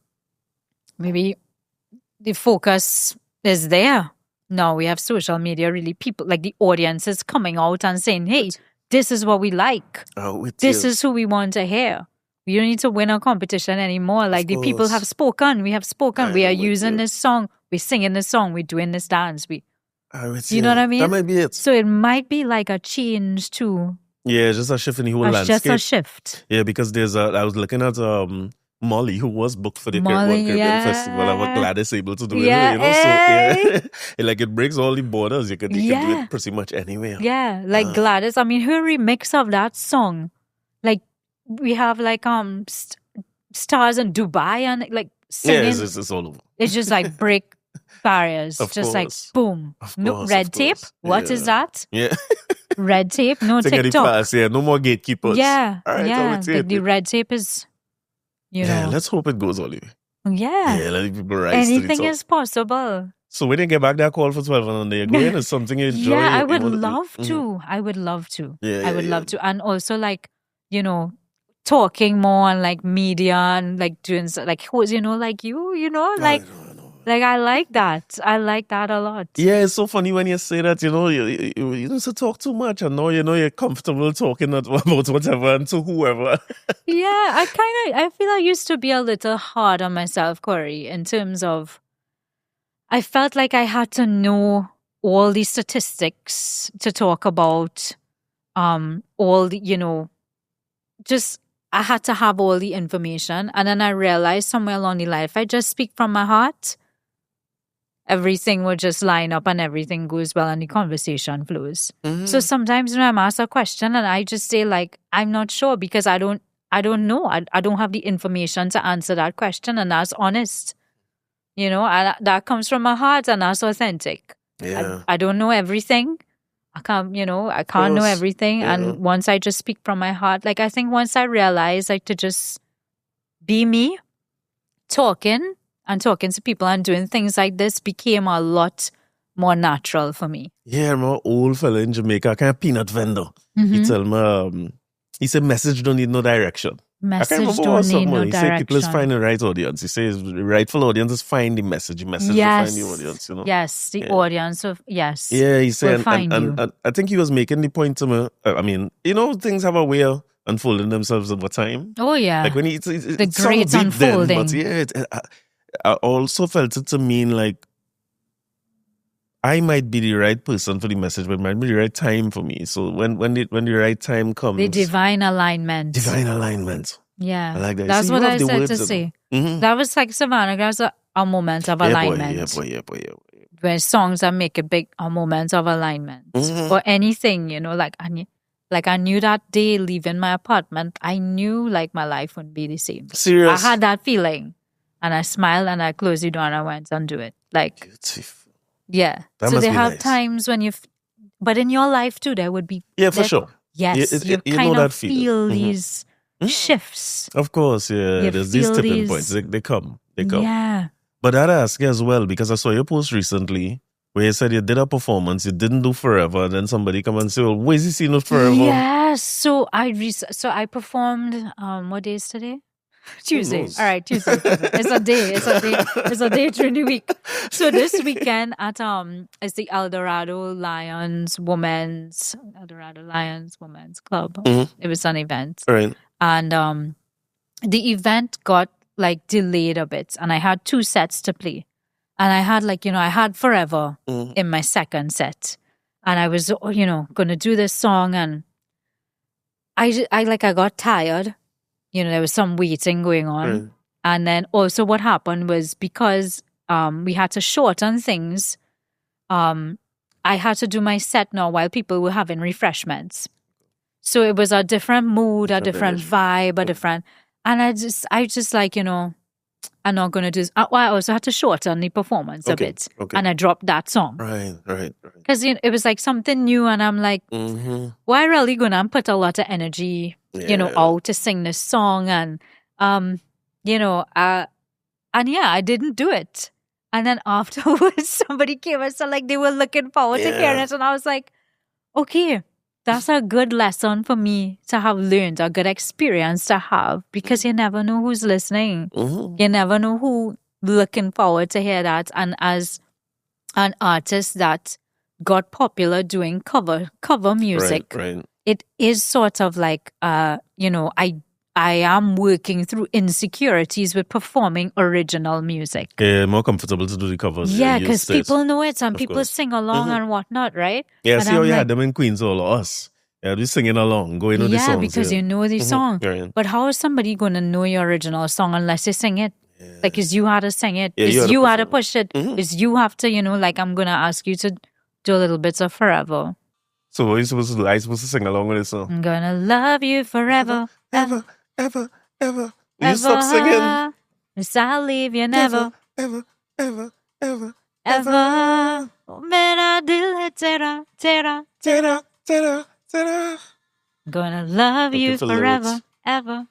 the focus is there. Now we have social media, really people like the audience is coming out and saying, hey, this is what we like. This is who we want to hear. We don't need to win a competition anymore. Like the people have spoken. We have spoken. We are using this song. We're singing this song. We're doing this dance. You know what I mean? That might be it. So it might be like a change too. Yeah, just a shift in the whole landscape. Just a shift. Yeah, because I was looking at Molly, who was booked for the Caribbean Festival. I was glad it's able to do it. So like it breaks all the borders. You can do it pretty much anywhere. Yeah, like Gladys. I mean, her remix of that song, like we have like stars in Dubai and like singing. Yeah, it's all over. It's just like break barriers. Like boom. No red tape. What is that? Yeah. Red tape. No to TikTok. Get pass, no more gatekeepers. Yeah. All right, the red tape is. Yeah, let's hope it goes, Oliver. Yeah. Yeah, let people rise Anything to the top. is possible. So when you get back that call for 12 and under, you're going is something you enjoy? Yeah, I would love to. I would love to. I would love to. And also like, talking more on like media and like doing like who's, like you, like... I know. Like, I like that. I like that a lot. Yeah, it's so funny when you say that, you don't have to talk too much. And now, you're comfortable talking about whatever and to whoever. Yeah, I feel I used to be a little hard on myself, Corey, in terms of, I felt like I had to know all the statistics to talk about all the, just, I had to have all the information. And then I realized somewhere along the line, if I just speak from my heart, everything will just line up and everything goes well and the conversation flows. Mm-hmm. So sometimes when I'm asked a question and I just say like, I'm not sure because I don't know. I don't have the information to answer that question, and that's honest. That comes from my heart and that's authentic. Yeah. I don't know everything. I can't know everything. Yeah. And once I just speak from my heart, like I think once I realized like to just be me, talking to people and doing things like this became a lot more natural for me. Yeah, my old fella in Jamaica, kind of peanut vendor. Mm-hmm. He tell me, he said, message don't need no direction. Message don't need no direction. He said, people is find the right audience. He says, the rightful audience is find the message. The message will find the audience, Yes, the audience of, yes. Yeah, he said, and I think he was making the point to me, I mean, things have a way of unfolding themselves over time. Oh, yeah. Like when it's the great unfolding. Then, but I also felt it to mean like I might be the right person for the message, but it might be the right time for me. So when the right time comes, the divine alignment. Yeah, I like that. That's what I said to say. Mm-hmm. That was like Savannah Grass. are moments of alignment. Yeah, boy. When songs that make it big are moments of alignment. Or anything, like I knew that day leaving my apartment, I knew like my life wouldn't be the same. Serious? I had that feeling. And I smiled and I closed the door and I went and do it. Like, beautiful. Yeah. That so must there be have nice. times when but in your life too, there would be. Yeah, for sure. Yes. You kind of feel these shifts. Of course, yeah. There's these tipping points. They come. Yeah. But I'd ask you as well, because I saw your post recently where you said you did a performance, you didn't do forever, and then somebody come and say, well, where's he seen it forever? Yes. So I performed, what day is today? Tuesday. All right, Tuesday. It's a day during the week. So this weekend at it's the Eldorado Lions Women's Club. It was an event. Right. And the event got like delayed a bit, and I had 2 sets to play. And I had I had Forever in my second set. And I was going to do this song, and I got tired. There was some waiting going on. Right. And then also what happened was, because we had to shorten things, I had to do my set now while people were having refreshments. So it was a different mood, a different vibe, a different... And I just like, I'm not going to do this. I also had to shorten the performance a bit. Okay. And I dropped that song. Right. Because it was like something new, and I'm like, why really going to put a lot of energy, out to sing this song? And, I didn't do it. And then afterwards, somebody came and said like they were looking forward to hearing it. And I was like, okay, that's a good lesson for me to have learned, a good experience to have, because you never know who's listening. You never know who looking forward to hear that. And as an artist that got popular doing cover music, right. It is sort of like, I am working through insecurities with performing original music. Yeah, more comfortable to do the covers. Yeah, because people know it and people sing along and whatnot, right? Yeah, and see how you had them in Queens, all of us. Yeah, we singing along, going on the songs. Yeah, because you know the song. Right. But how is somebody going to know your original song unless you sing it? Yeah. Like, is you had to sing it? Yeah, is you had to push it? Is you have to, like, I'm going to ask you to do a little bit of Forever. So what are you supposed to do? Are you supposed to sing along with this song? I'm going to love you forever. Ever. Will you stop singing? Yes, I'll leave you never. Ever. Mera dil hai tera. Gonna love you forever. Ever.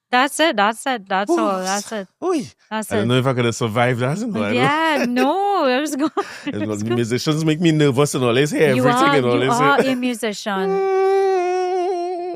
That's it. That's all. That's it. I don't know if I could have survived that. Yeah, no. It was good. Musicians make me nervous and all. They say everything and all. You are a musician.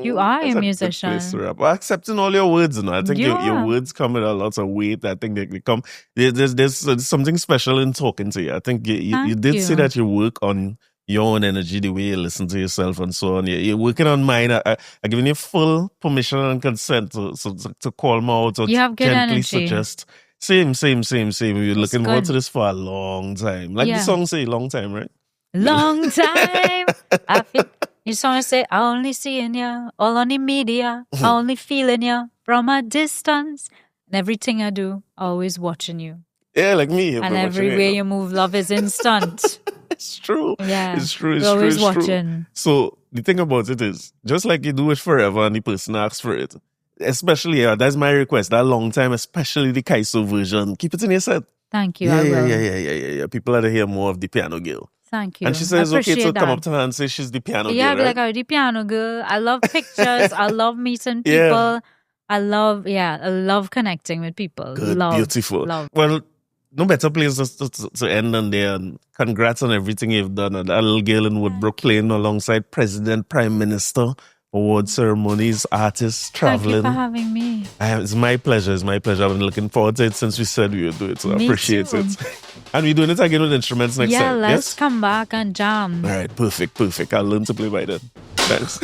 You are a musician. Well, accepting all your words, I think your words come with a lot of weight. I think they come. There's something special in talking to you. I think you did say that you work on your own energy, the way you listen to yourself and so on. You're working on mine. I'm giving you full permission and consent to call me out or you have good gently energy. suggest. Same. We're looking forward to this for a long time. Like the song say, long time, right? Long time. I feel. You song say, I only seeing you, all on the media, I only feeling you from a distance. And everything I do, always watching you. Yeah, like me. And everywhere you move, love is instant. It's true. Yeah. It's true. Always watching. So the thing about it is, just like you do it forever and the person asks for it, especially, that's my request, that long time, especially the Calypso version, keep it in your set. Thank you. Yeah. People are to hear more of the piano girl. Thank you. And she says, okay, to come up to her and say she's the piano girl, Yeah, right? like, the piano girl. I love pictures. I love meeting people. Yeah. I love connecting with people. Good, beautiful. Well, no better place to end than there. And congrats on everything you've done. And that little girl in Woodbrook playing alongside President, Prime Minister, award ceremonies, artists, traveling. Thank you for having me. It's my pleasure. I've been looking forward to it since we said we would do it. So I appreciate it. And we're doing it again with instruments next time. Yeah, let's come back and jam. All right, perfect. I'll learn to play by then. Thanks.